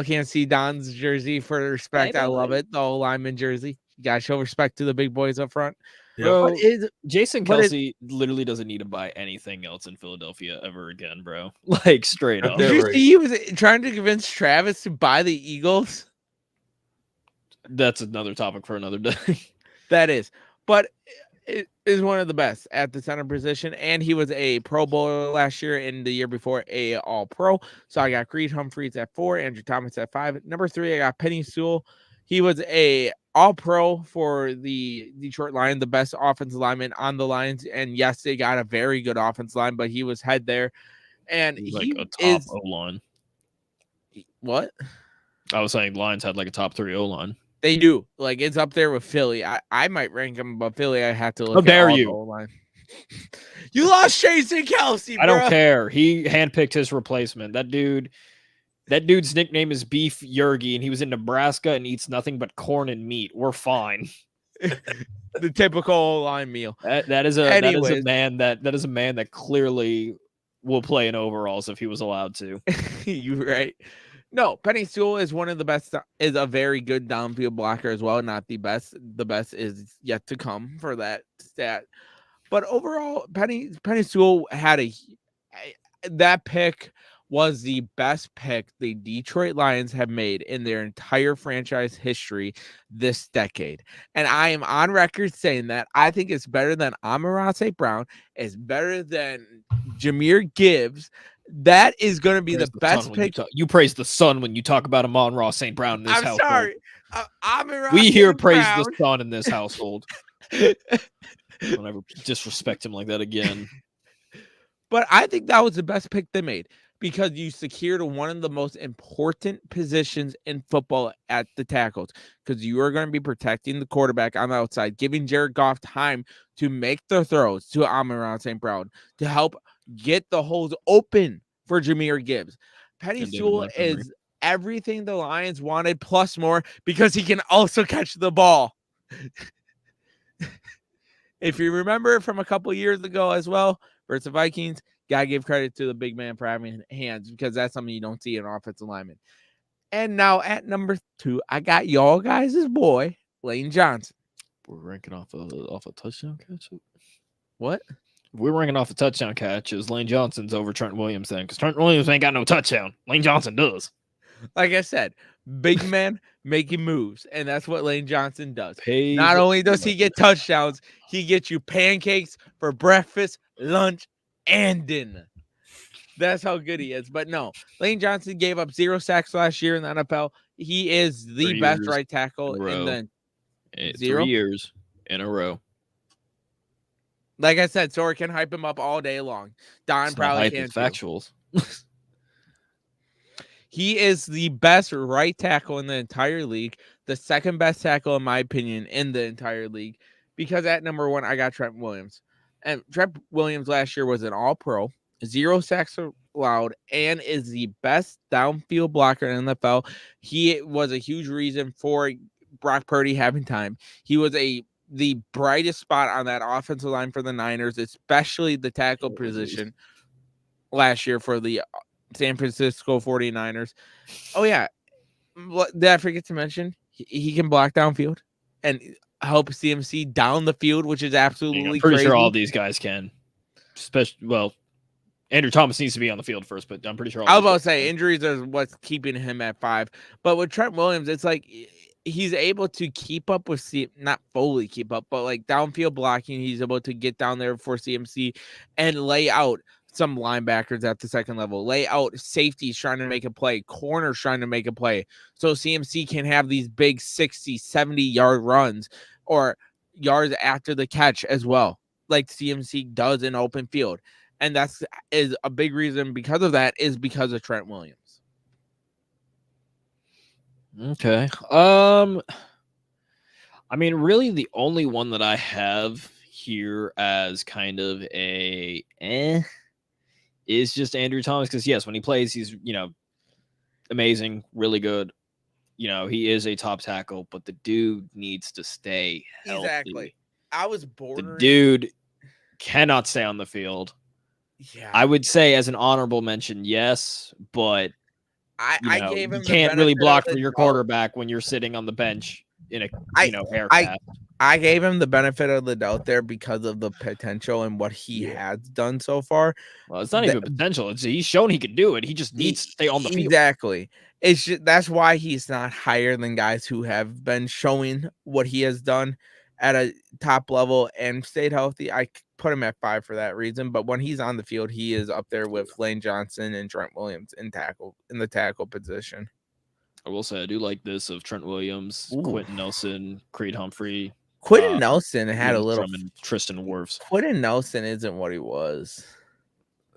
can't see Don's jersey for respect. I love it. The lineman jersey. You gotta show respect to the big boys up front. Bro, Jason Kelce literally doesn't need to buy anything else in Philadelphia ever again, bro. Like, straight up. Did you see he was trying to convince Travis to buy the Eagles? That's another topic for another day. That is. But it is one of the best at the center position. And he was a Pro Bowler last year, and the year before a All-Pro. So I got Creed Humphreys at 4, Andrew Thomas at 5. Number 3, I got Penny Sewell. He was a All-Pro for the Detroit Lions, the best offensive lineman on the Lions. And yes, they got a very good offensive line, but he was head there. And he like a top O-line. What? I was saying Lions had like a top 3 O-line. They do. Like, it's up there with Philly. I might rank them above Philly. I have to look. How dare at you? O-line. You lost Jason Kelce, bro. I don't care. He handpicked his replacement. That dude That dude's nickname is Beef Yergi, and he was in Nebraska and eats nothing but corn and meat. We're fine. The typical line meal. That is a Anyways. man that clearly will play in overalls if he was allowed to. You're right. No, Penny Sewell is one of the best. Is a very good downfield blocker as well. Not the best. The best is yet to come for that stat. But overall, Penny Sewell had that pick was the best pick the Detroit Lions have made in their entire franchise history this decade. And I am on record saying that I think it's better than Amon-Ra St. Brown. It's better than Jahmyr Gibbs. That is going to be the best pick. You praise the son when you talk about Amon-Ra St. Brown in this household. I'm sorry. Amon-Ra we here praise Brown. the son in this household. Don't ever disrespect him like that again. But I think that was the best pick they made because you secured one of the most important positions in football at the tackles because you are going to be protecting the quarterback on the outside, giving Jared Goff time to make the throws to Amon-Ra St. Brown to help get the holes open for Jahmyr Gibbs. Penny Sewell is everything the Lions wanted plus more because he can also catch the ball. If you remember from a couple years ago as well, versus the Vikings, gotta give credit to the big man for having hands because that's something you don't see in offensive lineman. And now at number 2, I got y'all guys' boy, Lane Johnson. We're ranking off a touchdown catch. What? If we're ranking off a touchdown catch, is Lane Johnson's over Trent Williams then? Because Trent Williams ain't got no touchdown. Lane Johnson does. Like I said, big man making moves, and that's what Lane Johnson does. Pays Not only does he get touchdowns, he gets you pancakes for breakfast, lunch, and dinner. That's how good he is. But no, Lane Johnson gave up 0 sacks last year in the NFL. He is the best right tackle in the 3 years in a row. Like I said, Sorry can hype him up all day long. Don probably can't. Factuals. He is the best right tackle in the entire league, the second best tackle, in my opinion, in the entire league. Because at number 1, I got Trent Williams. And Trent Williams last year was an all-pro, 0 sacks allowed, and is the best downfield blocker in the NFL. He was a huge reason for Brock Purdy having time. He was the brightest spot on that offensive line for the Niners, especially the tackle position last year for the San Francisco 49ers. Oh, yeah. Did I forget to mention? He can block downfield and help CMC down the field, which is absolutely pretty crazy. sure all these guys can. Well, Andrew Thomas needs to be on the field first, but I'm pretty sure. I was about to say injuries are what's keeping him at 5. But with Trent Williams, it's like he's able to keep up with not fully keep up, but like downfield blocking. He's able to get down there for CMC and lay out some linebackers at the second level, lay out safeties trying to make a play, corners trying to make a play. So CMC can have these big 60, 70-yard runs or yards after the catch as well, like CMC does in open field. And is a big reason because of that is because of Trent Williams. Okay. I mean, really the only one that I have here as kind of a is just Andrew Thomas, because yes, when he plays, he's amazing, really good. He is a top tackle, but the dude needs to stay healthy. Exactly. I was born. The dude cannot stay on the field. Yeah. I would say as an honorable mention, yes, but I gave him. You can't really block for your quarterback when you're sitting on the bench in a air cast. I gave him the benefit of the doubt there because of the potential and what he has done so far. Well, it's not even potential. He's shown he can do it. He just needs to stay on the field. Exactly. That's why he's not higher than guys who have been showing what he has done at a top level and stayed healthy. I put him at 5 for that reason. But when he's on the field, he is up there with Lane Johnson and Trent Williams in the tackle position. I will say I do like this of Trent Williams, Quentin Nelson, Creed Humphrey. Quentin Nelson had a little Tristan Wirfs. Quentin Nelson isn't what he was.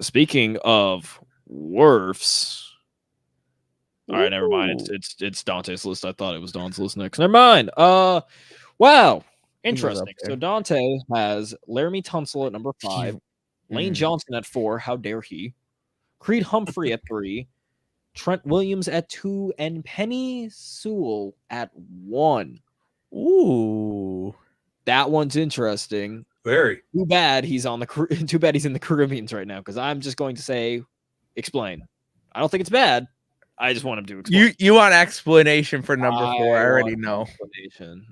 Speaking of Wirfs, all right, never mind. It's Dante's list. I thought it was Don's list next. Never mind. Wow, interesting. So Dante has Laramie Tunsil at number 5, Lane Johnson at 4. How dare he? Creed Humphrey at 3, Trent Williams at 2, and Penny Sewell at 1. Ooh. That one's interesting. Very. Too bad he's in the Caribbeans right now, because I'm just going to say, explain. I don't think it's bad. I just want him to explain. You want explanation for number 4? I already want know. Explanation.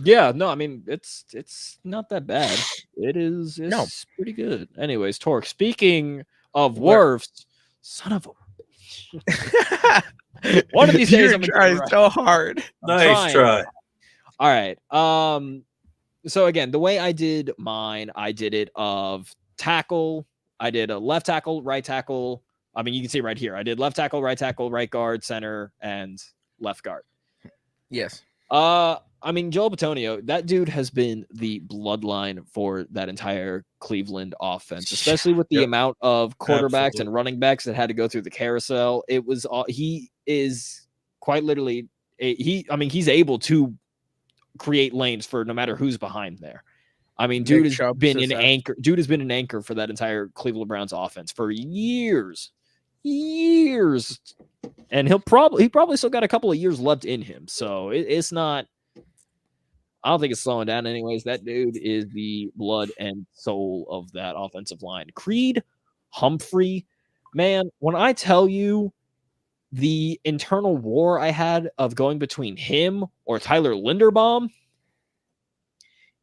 Yeah, no, I mean it's not that bad. It's No. pretty good. Anyways, Torque. Speaking of Werfs, son of a one of these days I'm gonna try get it right. so hard. Nice try. All right. So again, the way I did mine, I did it of tackle. I did a left tackle, right tackle. I mean, you can see right here. I did left tackle, right guard, center, and left guard. Yes. I mean, Joel Bitonio, that dude has been the bloodline for that entire Cleveland offense, especially with the amount of quarterbacks and running backs that had to go through the carousel. It was he is quite literally he's able to create lanes for no matter who's behind there. I mean, dude has been an anchor. Dude has been an anchor for that entire Cleveland Browns offense for years, and he probably still got a couple of years left in him. So it's not. I don't think it's slowing down. Anyways, that dude is the blood and soul of that offensive line. Creed Humphrey, man, when I tell you the internal war I had of going between him or Tyler Linderbaum,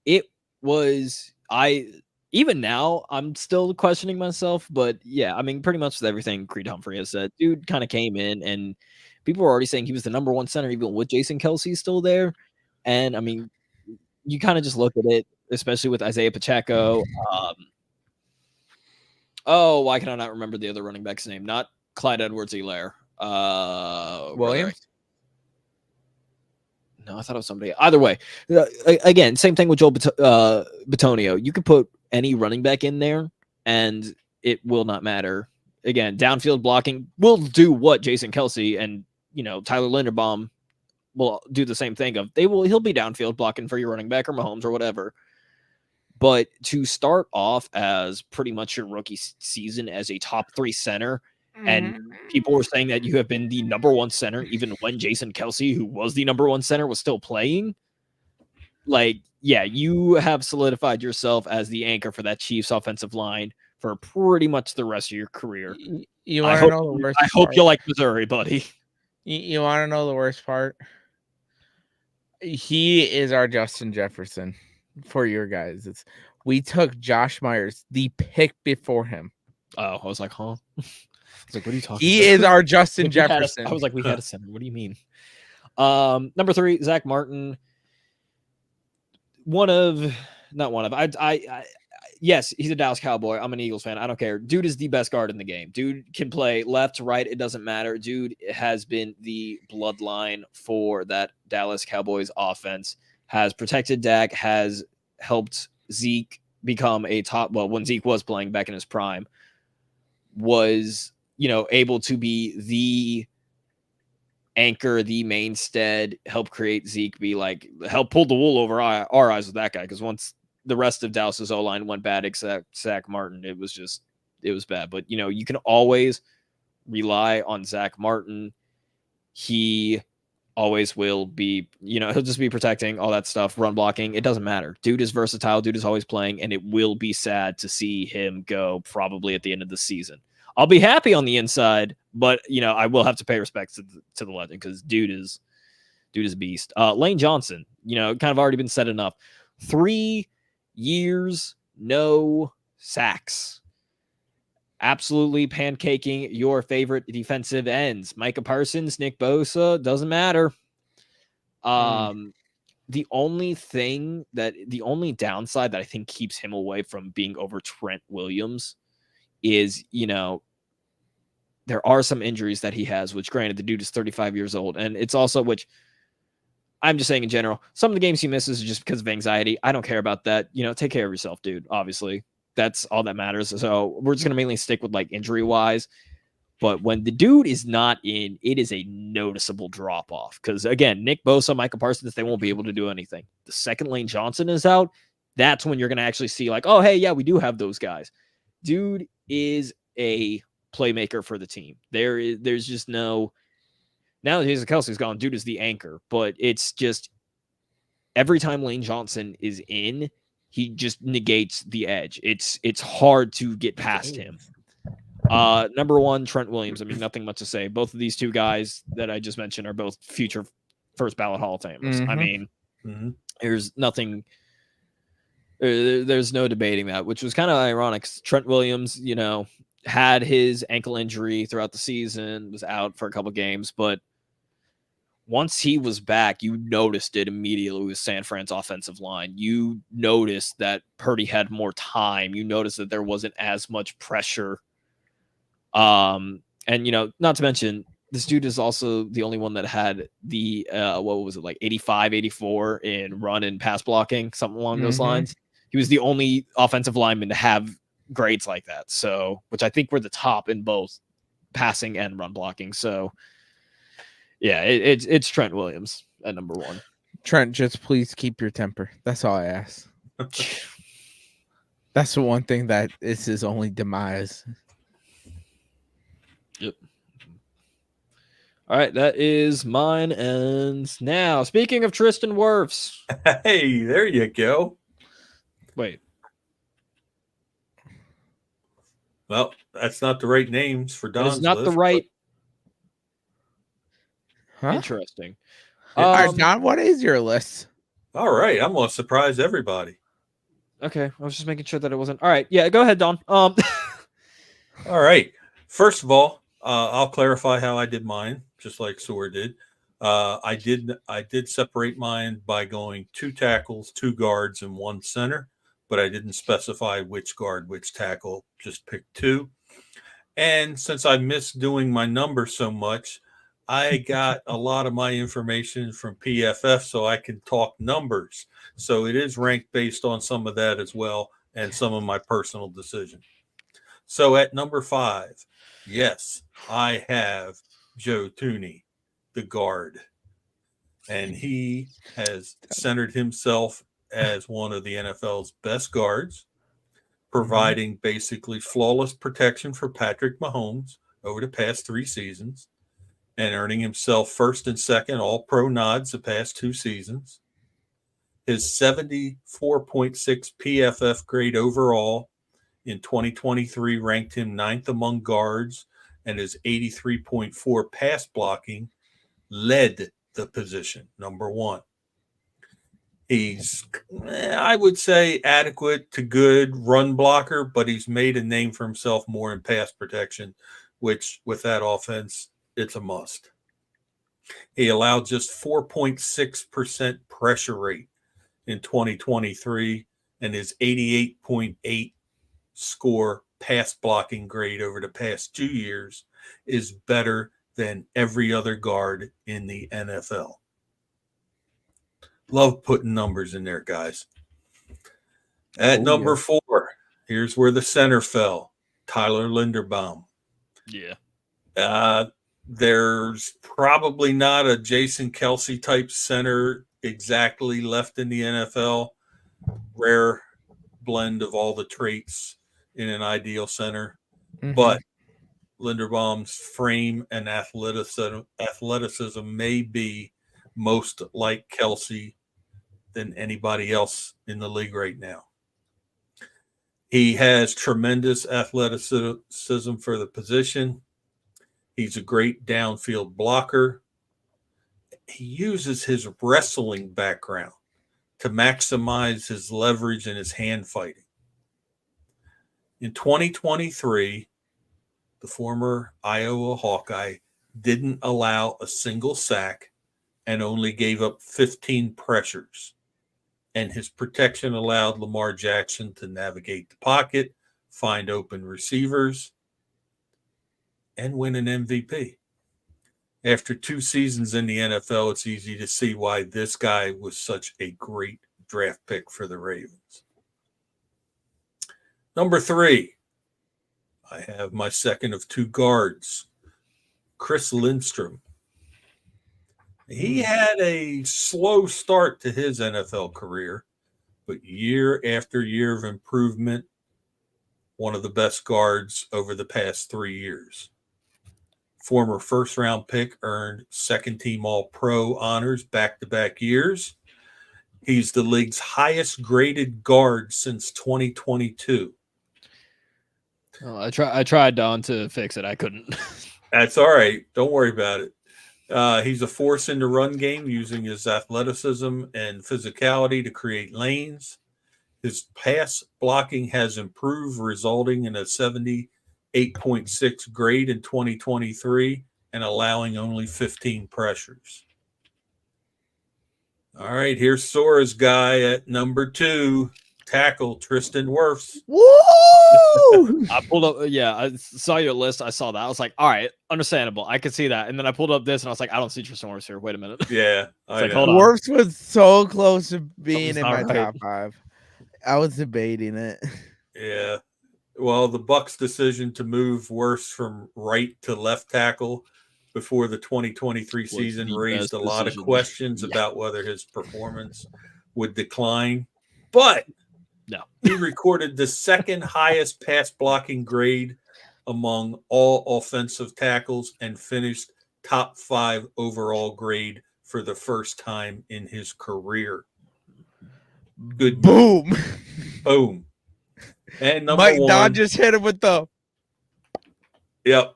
it was even now I'm still questioning myself, but yeah, I mean, pretty much with everything Creed Humphrey has said, dude kind of came in and people were already saying he was the number 1 center, even with Jason Kelce still there. And I mean, you kind of just look at it, especially with Isaiah Pacheco. Why can I not remember the other running back's name? Not Clyde Edwards-Helaire. Williams? No, I thought it was somebody. Either way, again, same thing with Joel Bitonio. You could put any running back in there, and it will not matter. Again, downfield blocking will do what Jason Kelce and Tyler Linderbaum will do the same thing of. He'll be downfield blocking for your running back or Mahomes or whatever. But to start off as pretty much your rookie season as a top 3 center. And people were saying that you have been the number 1 center, even when Jason Kelce, who was the number 1 center, was still playing. Like, yeah, you have solidified yourself as the anchor for that Chiefs offensive line for pretty much the rest of your career. You want to know the worst part? I hope you like Missouri, buddy. You want to know the worst part? He is our Justin Jefferson for your guys. We took Josh Myers, the pick before him. Oh, I was like, huh? I was like, what are you talking about? He is our Justin Jefferson. I was like, we had a center. What do you mean? Number 3, Zach Martin. Yes, he's a Dallas Cowboy. I'm an Eagles fan. I don't care. Dude is the best guard in the game. Dude can play left, right. It doesn't matter. Dude has been the bloodline for that Dallas Cowboys offense. Has protected Dak. Has helped Zeke become a top. Well, when Zeke was playing back in his prime, was able to be the anchor, the mainstead, help create Zeke, help pull the wool over our eyes with that guy. Because once the rest of Dallas's O-line went bad, except Zach Martin, it was bad. But, you can always rely on Zach Martin. He always will be, he'll just be protecting all that stuff, run blocking. It doesn't matter. Dude is versatile. Dude is always playing, and it will be sad to see him go probably at the end of the season. I'll be happy on the inside, but, I will have to pay respect to the legend because dude is a beast. Lane Johnson, kind of already been said enough. 3 years, no sacks. Absolutely pancaking your favorite defensive ends. Micah Parsons, Nick Bosa, doesn't matter. The only downside that I think keeps him away from being over Trent Williams is, there are some injuries that he has, which granted the dude is 35 years old. And it's also, which I'm just saying in general, some of the games he misses is just because of anxiety. I don't care about that. Take care of yourself, dude. Obviously, that's all that matters. So we're just going to mainly stick with injury wise. But when the dude is not in, it is a noticeable drop off. Because again, Nick Bosa, Micah Parsons, they won't be able to do anything. The second Lane Johnson is out, that's when you're going to actually see oh, hey, yeah, we do have those guys. Dude is a playmaker for the team. There's just no. Now that Jason Kelsey's gone, dude is the anchor, but it's just every time Lane Johnson is in, he just negates the edge. It's hard to get past him. Number 1, Trent Williams. I mean, nothing much to say. Both of these two guys that I just mentioned are both future first ballot Hall of Famers. I mean, there's nothing. There's no debating that, which was kind of ironic. Trent Williams, had his ankle injury throughout the season, was out for a couple games, but once he was back, you noticed it immediately with San Fran's offensive line. You noticed that Purdy had more time. You noticed that there wasn't as much pressure. And not to mention, this dude is also the only one that had the what was it, like 85, 84 in run and pass blocking, something along those lines. He was the only offensive lineman to have grades like that. So, which I think were the top in both passing and run blocking. So, yeah, it's Trent Williams at number 1. Trent, just please keep your temper. That's all I ask. That's the one thing that is his only demise. Yep. All right, that is mine. And now, speaking of Tristan Wirfs. Hey, there you go. Wait. Well, that's not the right names for Don's It's not list, the right. Huh? Interesting. All right, Don, what is your list? All right, I'm going to surprise everybody. Okay, I was just making sure that it wasn't. All right, yeah, go ahead, Don. All right. First of all, I'll clarify how I did mine, just like Soar did. I did separate mine by going 2 tackles, 2 guards, and 1 center, but I didn't specify which guard, which tackle. Just picked 2. And since I missed doing my number so much, I got a lot of my information from PFF, so I can talk numbers. So it is ranked based on some of that as well, and some of my personal decision. So at number 5, yes, I have Joe Thuney, the guard. And he has centered himself as one of the NFL's best guards, providing basically flawless protection for Patrick Mahomes over the past 3 seasons, and earning himself first and second All-Pro nods the past 2 seasons. His 74.6 PFF grade overall in 2023 ranked him 9th among guards, and his 83.4 pass blocking led the position, number 1. He's, I would say, adequate to good run blocker, but he's made a name for himself more in pass protection, which with that offense, it's a must. He allowed just 4.6% pressure rate in 2023, and his 88.8 score pass blocking grade over the past 2 years is better than every other guard in the NFL. Love putting numbers in there, guys. At number 4, here's where the center fell. Tyler Linderbaum. Yeah. There's probably not a Jason Kelsey type center exactly left in the NFL. Rare blend of all the traits in an ideal center. But Linderbaum's frame and athleticism may be most like Kelsey than anybody else in the league right now. He has tremendous athleticism for the position. He's a great downfield blocker. He uses his wrestling background to maximize his leverage and his hand fighting. In 2023, the former Iowa Hawkeye didn't allow a single sack and only gave up 15 pressures. And his protection allowed Lamar Jackson to navigate the pocket, find open receivers, and win an MVP. After 2 seasons in the NFL, it's easy to see why this guy was such a great draft pick for the Ravens. Number 3, I have my second of 2 guards, Chris Lindstrom. He had a slow start to his NFL career, but year after year of improvement, one of the best guards over the past 3 years. Former first-round pick, earned second-team All-Pro honors back-to-back years. He's the league's highest-graded guard since 2022. Oh, I tried, Don, to fix it. I couldn't. That's all right. Don't worry about it. He's a force in the run game, using his athleticism and physicality to create lanes. His pass blocking has improved, resulting in a 78.6 grade in 2023 and allowing only 15 pressures. All right, here's Sora's guy at number 2, tackle Tristan Wirfs. Woo! I pulled up, I saw your list. I saw that. I was like, all right, understandable. I could see that. And then I pulled up this and I was like, I don't see Tristan Wirfs here. Wait a minute. Yeah, I like, know. hold on. Wirfs was so close to being Something's in not my right. top 5. I was debating it. Yeah. Well, the Bucs' decision to move Wirfs from right to left tackle before the 2023 season raised a lot of questions about whether his performance would decline. But no, he recorded the second highest pass blocking grade among all offensive tackles and finished top 5 overall grade for the first time in his career. Good. Boom. Boom. And number Mike 1. Don just hit him with the. Yep.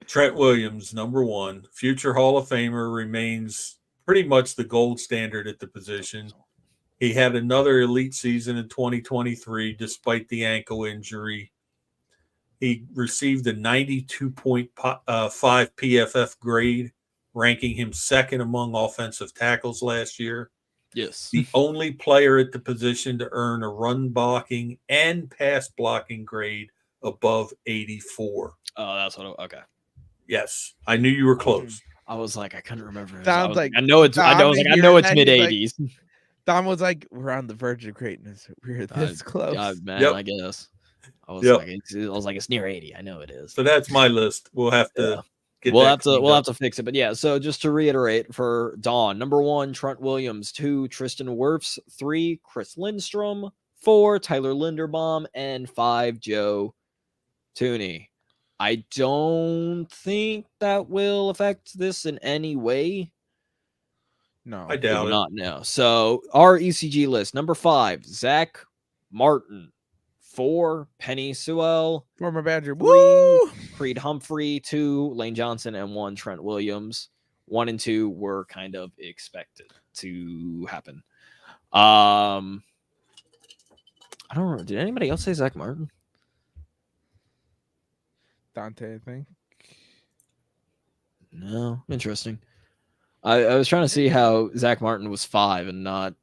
Trent Williams, number 1. Future Hall of Famer, remains pretty much the gold standard at the position. He had another elite season in 2023 despite the ankle injury. He received a 92.5 PFF grade, ranking him second among offensive tackles last year. Yes. The only player at the position to earn a run blocking and pass blocking grade above 84. Oh, that's what. Okay. Yes, I knew you were close. I was like, I couldn't remember. Sounds like I know it's. I know it's mid 80s. Don was like, we're on the verge of greatness. We're this close. God, man, Yep. I guess. I was like, it's near 80. I know it is. So that's my list. We'll have to get. We'll have to fix it. But yeah, so just to reiterate for Dawn, number 1, Trent Williams; 2, Tristan Wirfs; 3, Chris Lindstrom; 4, Tyler Linderbaum; and 5, Joe Thuney. I don't think that will affect this in any way. No, I doubt it. Not now. So our ECG list: number 5, Zach Martin; 4, Penny Sewell; former Badger. 3, Woo! Creed Humphrey; 2, Lane Johnson; and 1, Trent Williams. 1 and 2 were kind of expected to happen. I don't know. Did anybody else say Zach Martin? Dante, I think. No. Interesting. I was trying to see how Zach Martin was 5 and not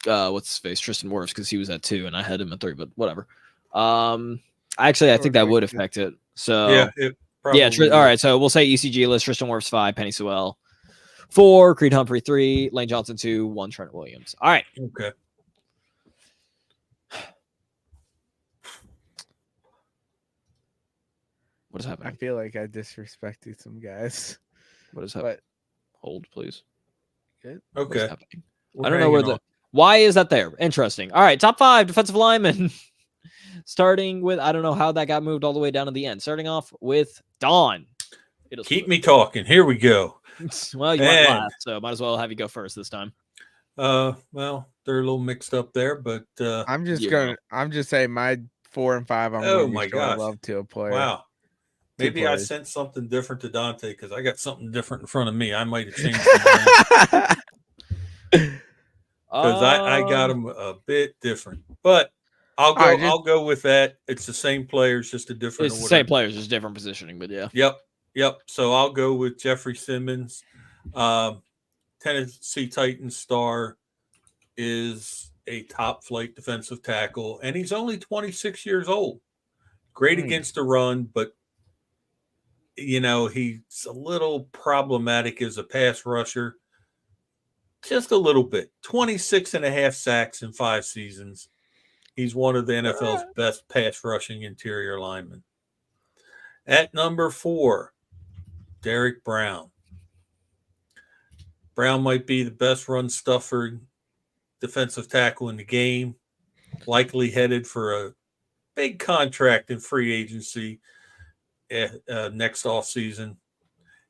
what's his face, Tristan Wirfs, because he was at 2 and I had him at 3, but whatever. Actually, I think that would affect it. So all right. So we'll say ECG list: Tristan Wirfs 5, Penny Sewell 4, Creed Humphrey 3, Lane Johnson 2, 1, Trent Williams. All right. Okay. What is happening? I feel like I disrespected some guys. What is happening? Hold, please. Good. Okay. I don't know where why is that there? Interesting. All right, top 5 defensive linemen. Starting with, I don't know how that got moved all the way down to the end. Starting off with Dawn. Keep me talking. Here we go. Well, you went last, so might as well have you go first this time. Well, they're a little mixed up there, but I'm just saying my 4 and 5. I'm oh going my to show gosh. love to a player. Wow. Maybe I sent something different to Dante because I got something different in front of me. I might have changed it. Because I got them a bit different. But I'll go with that. It's the same players, just a different order. It's the same players, just different positioning, but yeah. Yep. So I'll go with Jeffrey Simmons. Tennessee Titans star, is a top flight defensive tackle, and he's only 26 years old. Great against the run, but he's a little problematic as a pass rusher. Just a little bit. 26.5 sacks in 5 seasons. He's one of the NFL's best pass rushing interior linemen. At number 4, Derek Brown. Brown might be the best run stuffer defensive tackle in the game, likely headed for a big contract in free agency next offseason.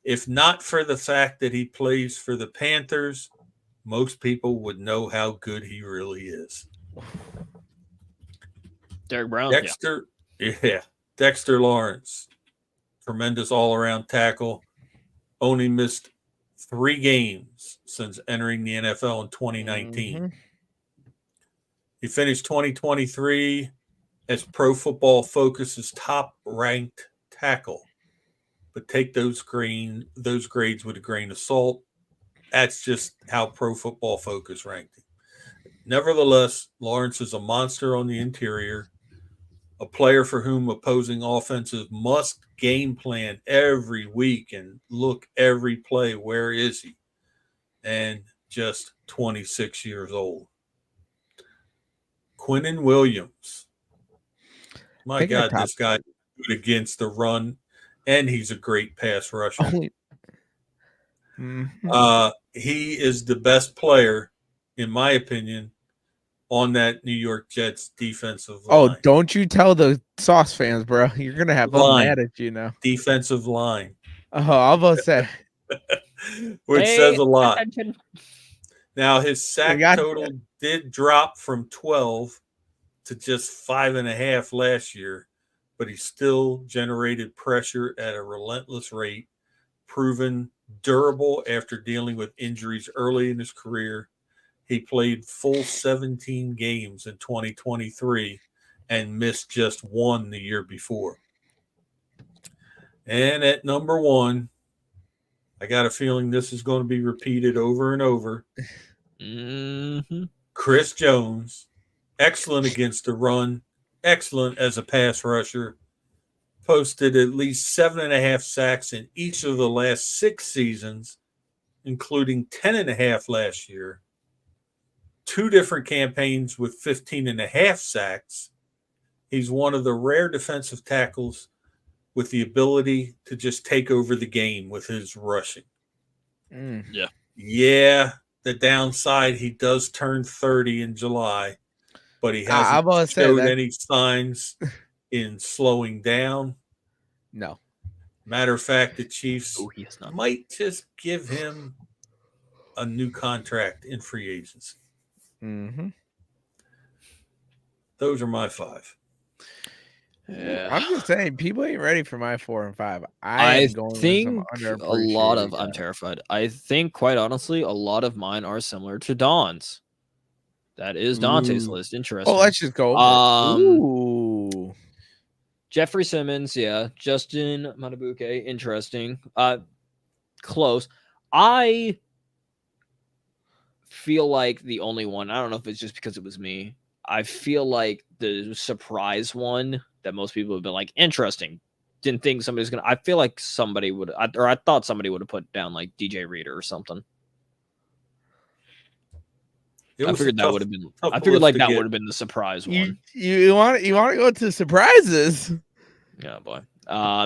If not for the fact that he plays for the Panthers, most people would know how good he really is. Derek Brown. Dexter Lawrence, tremendous all-around tackle. Only missed 3 games since entering the NFL in 2019. Mm-hmm. He finished 2023 as Pro Football Focus's top-ranked tackle. But take those grades with a grain of salt. That's just how Pro Football Focus ranked him. Nevertheless, Lawrence is a monster on the interior, a player for whom opposing offenses must game plan every week and look every play. Where is he? And just 26 years old. Quinnen Williams. My God, this guy good against the run, and he's a great pass rusher. He is the best player, in my opinion, on that New York Jets defensive line. Oh, don't you tell the Sauce fans, bro. You're going to have them mad at you now. Defensive line. Oh, I was about to say. Which says a lot. Attention. Now, his sack total did drop from 12 to just 5.5 last year, but he still generated pressure at a relentless rate, proven durable after dealing with injuries early in his career. He played full 17 games in 2023 and missed just 1 the year before. And at number 1, I got a feeling this is going to be repeated over and over. Mm-hmm. Chris Jones, excellent against the run, excellent as a pass rusher, posted at least 7.5 sacks in each of the last 6 seasons, including 10.5 last year. 2 different campaigns with 15.5 sacks. He's one of the rare defensive tackles with the ability to just take over the game with his rushing. Yeah, the downside, he does turn 30 in July, but he hasn't showed any signs in slowing down. No. Matter of fact, the Chiefs might just give him a new contract in free agency. Mm-hmm. Those are my 5. Yeah. I'm just saying, people ain't ready for my 4 and 5. I think I'm terrified. I think, quite honestly, a lot of mine are similar to Don's. That is Dante's list. Interesting. Oh, let's just go over Jeffrey Simmons, yeah. Justin Matabuke, interesting. Close. I feel like the only one, I don't know if it's just because it was me, I feel like the surprise one that most people have been like, interesting. Didn't think somebody's going to, I feel like somebody would, I thought somebody would have put down like DJ Reader or something. I figured that would have been, I figured like that would have been the surprise one. You want to go to surprises? Yeah, boy.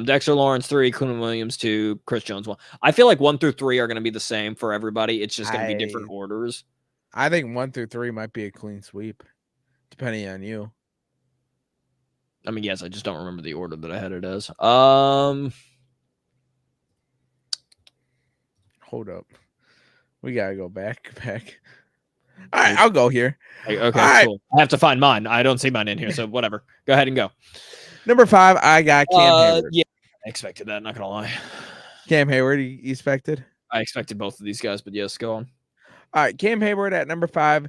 Dexter Lawrence 3, Quinnen Williams 2, Chris Jones 1. I feel like 1 through 3 are going to be the same for everybody. It's just going to be different orders. I think 1 through 3 might be a clean sweep, depending on you. I mean, yes, I just don't remember the order that I had it as. Hold up. We got to go back. All right, I'll go here. Okay, cool. I have to find mine. I don't see mine in here, so whatever. Go ahead and go. Number 5, I got Cam Hayward. Yeah, I expected that, not going to lie. Cam Hayward, you expected? I expected both of these guys, but yes, go on. All right, Cam Hayward at number 5.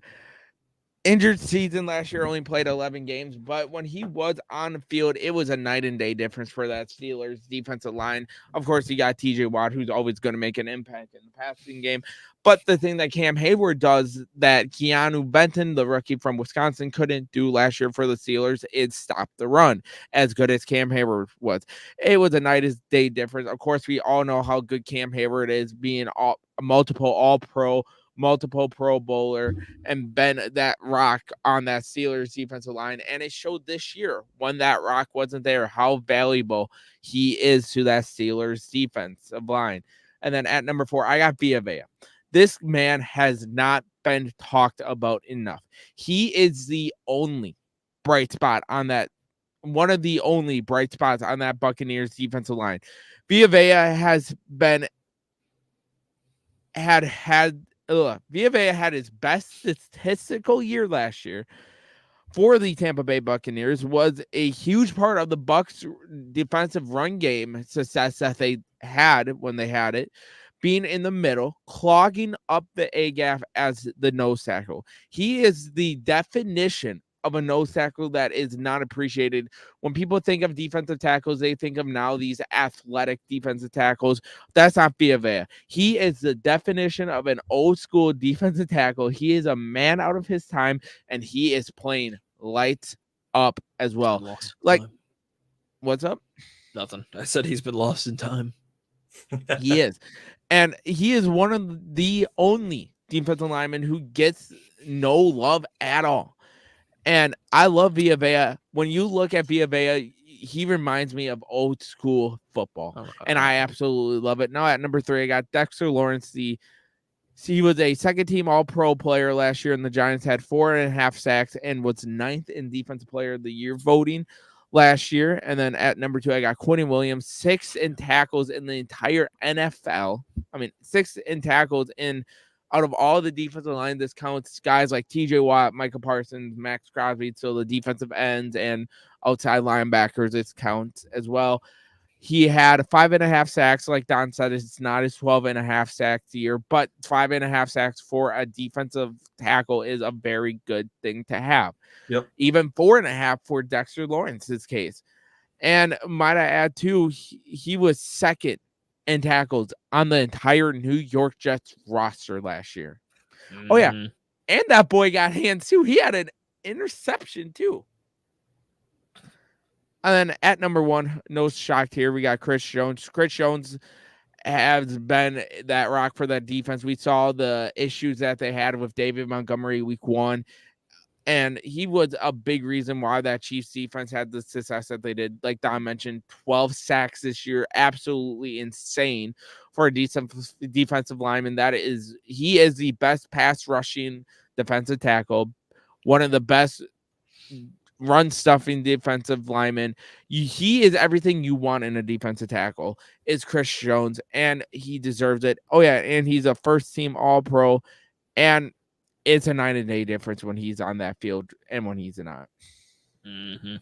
Injured season last year, only played 11 games, but when he was on the field, it was a night and day difference for that Steelers defensive line. Of course, you got TJ Watt, who's always going to make an impact in the passing game. But the thing that Cam Hayward does that Keanu Benton, the rookie from Wisconsin, couldn't do last year for the Steelers is stop the run as good as Cam Hayward was. It was a night and day difference. Of course, we all know how good Cam Hayward is, being multiple All-Pro, multiple Pro Bowler, and been that rock on that Steelers defensive line. And it showed this year when that rock wasn't there, how valuable he is to that Steelers defensive line. And then at number 4, I got 𝗕𝘂𝗀𝗀𝘀. This man has not been talked about enough. He is the only bright spot on that. One of the only bright spots on that Buccaneers defensive line. 𝗕𝗂𝘂𝘀𝗶𝗲 has been 𝗕𝗂𝘂𝘀𝗶𝗲 had his best statistical year last year for the Tampa Bay Buccaneers, was a huge part of the Bucs defensive run game success that they had when they had it, being in the middle, clogging up the A-gap as the nose tackle. He is the definition of a nose tackle that is not appreciated. When people think of defensive tackles, they think of now these athletic defensive tackles. That's not 𝗕𝗂𝘂𝘀𝗶𝗲. He is the definition of an old school defensive tackle. He is a man out of his time, and he is playing lights up as well. Like, what's up? Nothing. I said he's been lost in time. He is. And he is one of the only defensive linemen who gets no love at all. And I love 𝗕𝗂𝘂𝘀𝗶𝗲. When you look at 𝗕𝗂𝘂𝘀𝗀𝗃, he reminds me of old school football. And I absolutely love it. Now at number 3, I got Dexter Lawrence. He was a second-team All-Pro player last year, and the Giants had 4.5 sacks and was 9th in Defensive Player of the Year voting last year. And then at number 2, I got Quinnen Williams, 6th in tackles in the entire NFL. I mean, 6th in tackles out of all the defensive line. This counts guys like TJ Watt, Micah Parsons, Max Crosby, so the defensive ends and outside linebackers, this counts as well. He had 5.5 sacks. Like Don said, it's not his 12.5 sacks a year, but 5.5 sacks for a defensive tackle is a very good thing to have. Yep. Even 4.5 for Dexter Lawrence's case. And might I add too, he was second in tackles on the entire New York Jets roster last year. Mm-hmm. Oh yeah, and that boy got hands too. He had an interception too. And then at number 1, no shock here, we got Chris Jones. Chris Jones has been that rock for that defense. We saw the issues that they had with David Montgomery week 1. And he was a big reason why that Chiefs defense had the success that they did. Like Don mentioned, 12 sacks this year. Absolutely insane for a defensive lineman. He is the best pass rushing defensive tackle. One of the best run stuffing defensive linemen. He is everything you want in a defensive tackle, is Chris Jones. And he deserves it. Oh yeah. And he's a first team All-Pro. And it's a night and day difference when he's on that field and when he's not. Mm-hmm.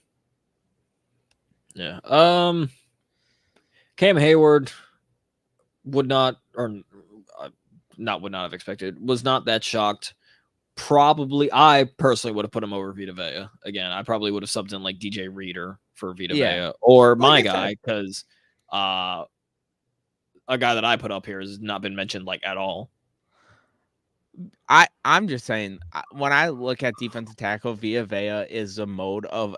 Yeah. Cam Hayward would not have expected. Was not that shocked. Probably, I personally would have put him over 𝗕𝗂𝘂𝘀𝗶𝗲. Again, I probably would have subbed in like DJ Reader for 𝗕𝗂𝘂𝘂𝘀 or my guy, because a guy that I put up here has not been mentioned like at all. I'm just saying, when I look at defensive tackle, 𝗕𝗂𝘂𝘂𝘀𝗃 is a mode of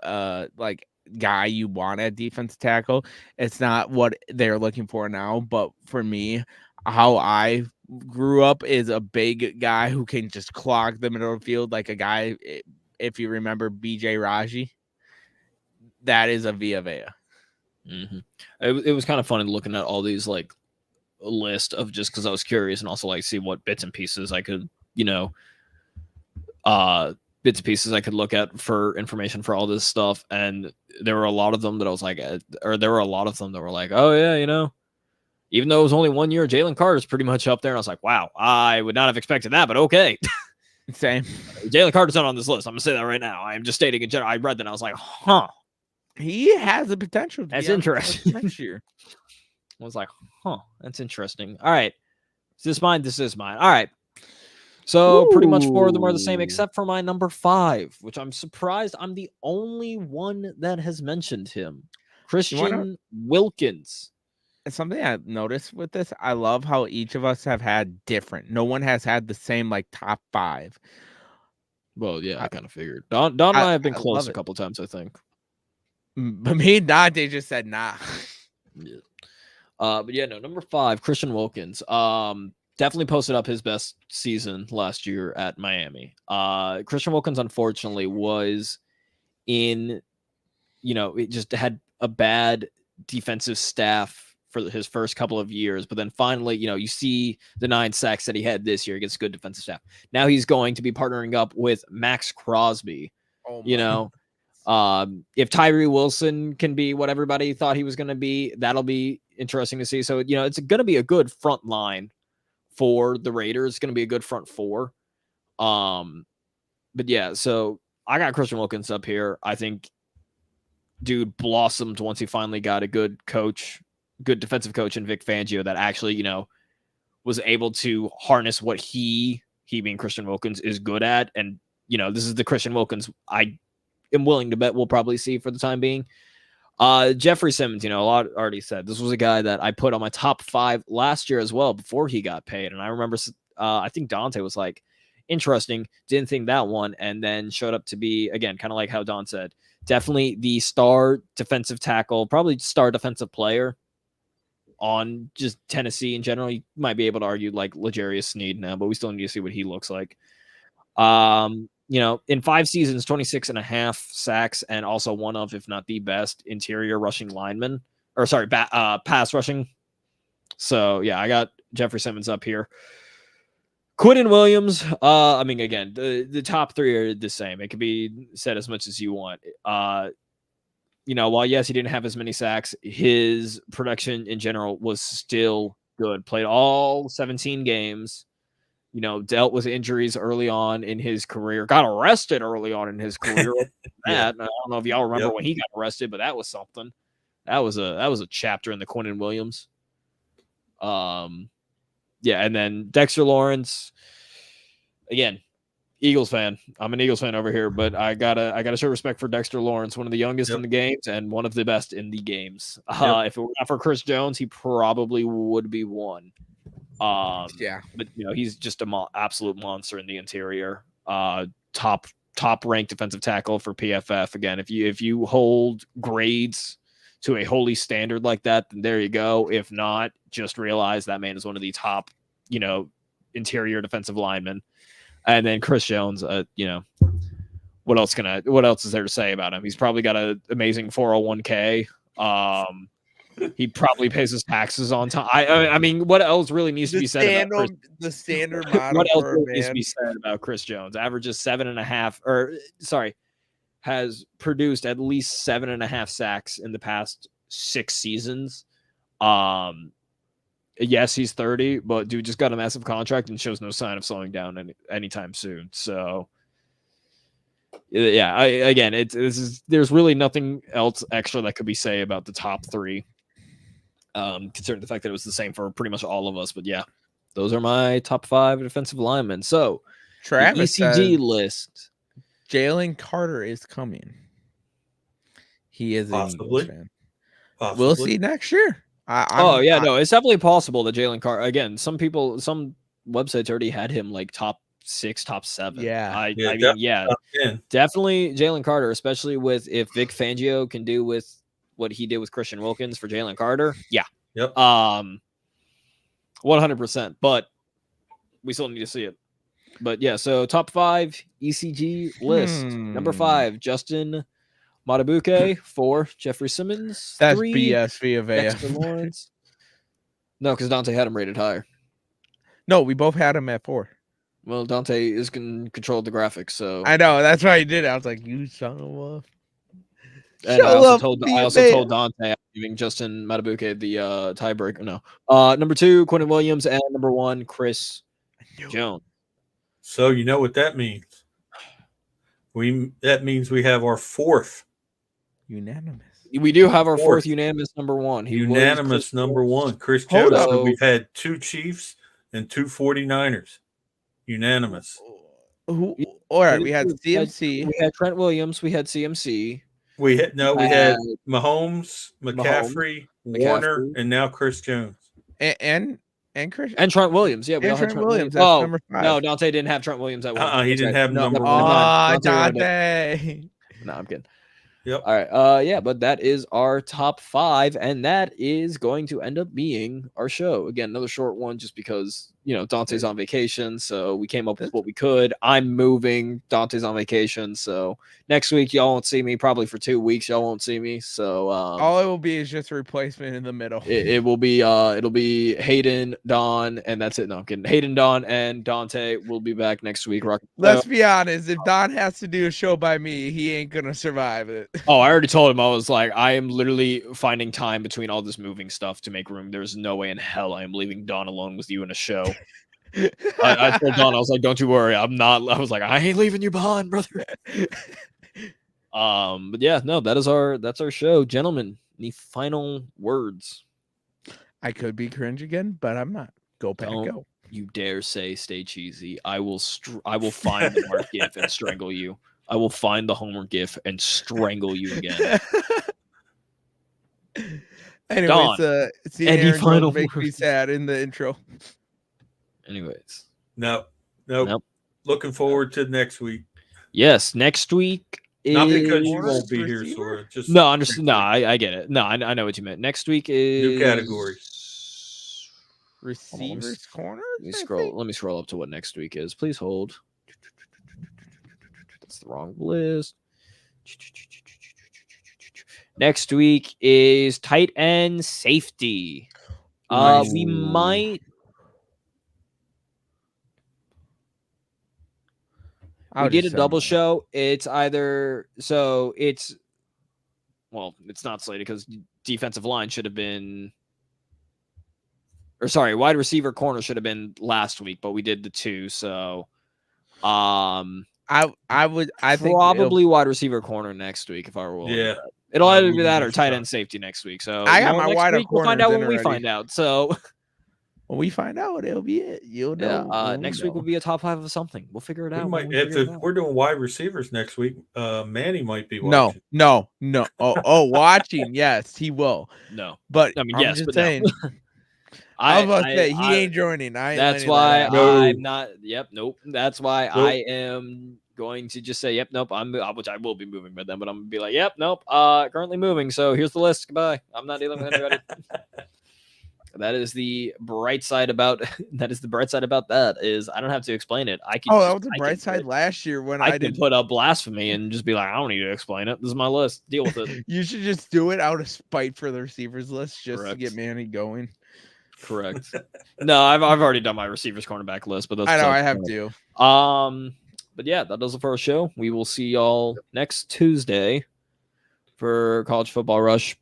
like guy you want at defensive tackle. It's not what they're looking for now, but for me, how I grew up is a big guy who can just clog the middle of the field, like a guy, if you remember BJ Raji, that is a 𝗕𝗂𝘂𝘂𝘂𝘀. Mm-hmm. It was kind of funny looking at all these like list of, just because I was curious and also like see what bits and pieces I could, bits and pieces I could look at for information for all this stuff. And there were a lot of them that I was like, there were a lot of them that were like, oh yeah, even though it was only 1 year, Jalen Carter's pretty much up there. And I was like, wow, I would not have expected that, but okay. Same. Jalen Carter's not on this list. I'm gonna say that right now. I'm just stating in general. I read that and I was like, huh. He has the potential. That's interesting. Next year. I was like, huh, that's interesting. All right. Is this mine? This is mine. All right. So pretty much 4 of them are the same, except for my number 5, which I'm surprised I'm the only one that has mentioned him. Christian Wilkins. Something I noticed with this, I love how each of us have had different. No one has had the same like top 5. Well, yeah, I kind of figured. Don and I have been close a couple times, I think. But me and Dante just said nah. Yeah. But yeah, no, number 5, Christian Wilkins. Definitely posted up his best season last year at Miami. Christian Wilkins, unfortunately, was it just had a bad defensive staff for his first couple of years, but then finally, you see the 9 sacks that he had this year against good defensive staff. Now he's going to be partnering up with Max Crosby. If Tyree Wilson can be what everybody thought he was going to be, that'll be interesting to see. So, it's going to be a good front line for the Raiders. It's going to be a good front four. But yeah, so I got Christian Wilkins up here. I think dude blossomed once he finally got a good defensive coach in Vic Fangio that actually, was able to harness what he being Christian Wilkins is good at. And, this is the Christian Wilkins I am willing to bet we'll probably see for the time being. Jeffrey Simmons, a lot already said this was a guy that I put on my top 5 last year as well before he got paid. And I remember, I think Dante was like, interesting, didn't think that one, and then showed up to be, again, kind of like how Don said, definitely the star defensive tackle, probably star defensive player on just Tennessee in general. You might be able to argue like L'Jarius Sneed now, but we still need to see what he looks like. In 5 seasons, 26.5 sacks, and also one of, if not the best, interior rushing lineman, pass rushing. So yeah, I got Jeffrey Simmons up here. Quinton Williams, again, the top 3 are the same. It can be said as much as you want. While yes, he didn't have as many sacks, his production in general was still good. Played all 17 games. Dealt with injuries early on in his career. Got arrested early on in his career. I don't know if y'all remember when he got arrested, but that was something. That was a chapter in the Quinton Williams. Yeah, and then Dexter Lawrence, again, Eagles fan. I'm an Eagles fan over here, but I gotta show respect for Dexter Lawrence, one of the youngest in the games and one of the best in the games. If it were not for Chris Jones, he probably would be one. But he's just an absolute monster in the interior. Top ranked defensive tackle for PFF. Again, if you hold grades to a holy standard like that, then there you go. If not, just realize that man is one of the top, interior defensive linemen. And then Chris Jones, what else is there to say about him? He's probably got an amazing 401k. He probably pays his taxes on time. I mean, what else really needs to be said about the standard model? What else really needs to be said about Chris Jones? Averages 7.5, has produced at least 7.5 sacks in the past 6 seasons. Yes, he's 30, but dude just got a massive contract and shows no sign of slowing down anytime soon. So, yeah, there's really nothing else extra that could be said about the top 3, considering the fact that it was the same for pretty much all of us. But yeah, those are my top 5 defensive linemen. So, Travis the ECG list. Jalen Carter is coming. He is an Eagles fan. Possibly. We'll see next year. It's definitely possible that Jalen Carter. Again, some websites already had him like top 6, top 7. Definitely Jalen Carter, especially if Vic Fangio can do with what he did with Christian Wilkins for Jalen Carter. Yeah. Yep. 100%. But we still need to see it. But yeah, so top 5 ECG list. Number 5, Justin Madubuike. 4, Jeffrey Simmons. That's 3, BS Villa. Dexter Lawrence. No, because Dante had him rated higher. No, we both had him at 4. Well, Dante is control the graphics, so I know that's why he did it. I was like, "You son of a." And I also told Dante I'm giving Justin Madubuike the tiebreaker. No, number 2, Quinton Williams, and number 1, Chris Jones. So you know what that means? That means we have our 4th unanimous. We do have our 4th unanimous number 1. Unanimous number 1, Chris Jones. So we've had 2 Chiefs and 2 49ers. Unanimous. All right, we had CMC. We had Trent Williams. We had CMC. We had Mahomes, McCaffrey, Warner, and now Chris Jones. And Chris and Trent Williams. Yeah, we all had Trent Williams. Oh, number 5. No, Dante didn't have Trent Williams at 1. He didn't have number 1. Oh, Dante. No, I'm kidding. Yep. All right. But that is our top 5, and that is going to end up being our show. Again, another short one, just because Dante's on vacation, so we came up with what we could. I'm moving. Dante's on vacation, so next week y'all won't see me. Probably for 2 weeks y'all won't see me. So all it will be is just a replacement in the middle. it will be it'll be Hayden, Don, and that's it. No, I'm kidding. Hayden, Don, and Dante will be back next week. Let's be honest. If Don has to do a show by me, he ain't gonna survive it. Oh, I already told him. I was like, I am literally finding time between all this moving stuff to make room. There's no way in hell I am leaving Don alone with you in a show. I told Don, I was like, don't you worry. I'm not. I was like, I ain't leaving you behind, brother. But yeah, no, that's our show, gentlemen. Any final words? I could be cringe again, but I'm not. Go Pack, go. You dare say stay cheesy. I will find the Mark GIF and strangle you. I will find the Homer GIF and strangle you again. Anyways, Don, see Aaron Jones make me sad in the intro. Anyways. Nope. Looking forward to next week. Yes, next week. Not because you won't be here, Sora. Just no, understand. No, I get it. No, I know what you meant. Next week is new category. Receivers corner. Let me scroll up to what next week is. Please hold. That's the wrong list. Next week is tight end safety. Nice. We might. We did a double show. It's either it's not slated because defensive line should have been, or sorry, wide receiver corner should have been last week, but we did the two. So, I think probably wide receiver corner next week if I were willing. Yeah, it'll either be that or tight end safety next week. So I got my wide. We'll find out when we find out. So. When we find out, it'll be it. You'll know. Yeah, next week will be a top 5 of something. We'll figure it out. If we're doing wide receivers next week, Manny might be watching. No. Watching. Yes, he will. No, but I mean, I'm just saying. No. I was about to say he ain't joining. That's why I'm not. Yep. Nope. That's why I am going to just say, yep. Nope. Which I will be moving by then, but I'm gonna be like, yep. Nope. Currently moving. So here's the list. Goodbye. I'm not dealing with anybody. That is the bright side about that is I don't have to explain it. I can. Oh, that was the bright side last year when I did put up blasphemy and just be like, I don't need to explain it. This is my list. Deal with it. You should just do it out of spite for the receivers list, just to get Manny going. Correct. No, I've already done my receivers cornerback list, but that's I know I have to. But yeah, that does it for our show. We will see y'all next Tuesday for College Football Rush.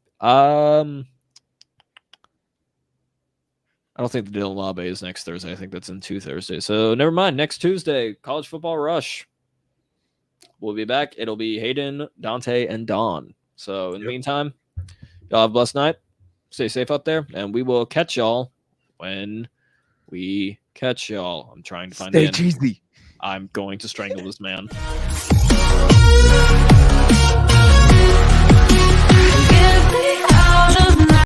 I don't think the 𝙤𝘂𝘀𝗶𝗲𝗀𝗀𝗀 is next Thursday. I think that's in 2 Thursdays. So never mind. Next Tuesday, College Football Rush. We'll be back. It'll be Hayden, Dante, and Don. So in the meantime, y'all have a blessed night. Stay safe out there, and we will catch y'all when we catch y'all. I'm trying to find Stay cheesy. I'm going to strangle this man.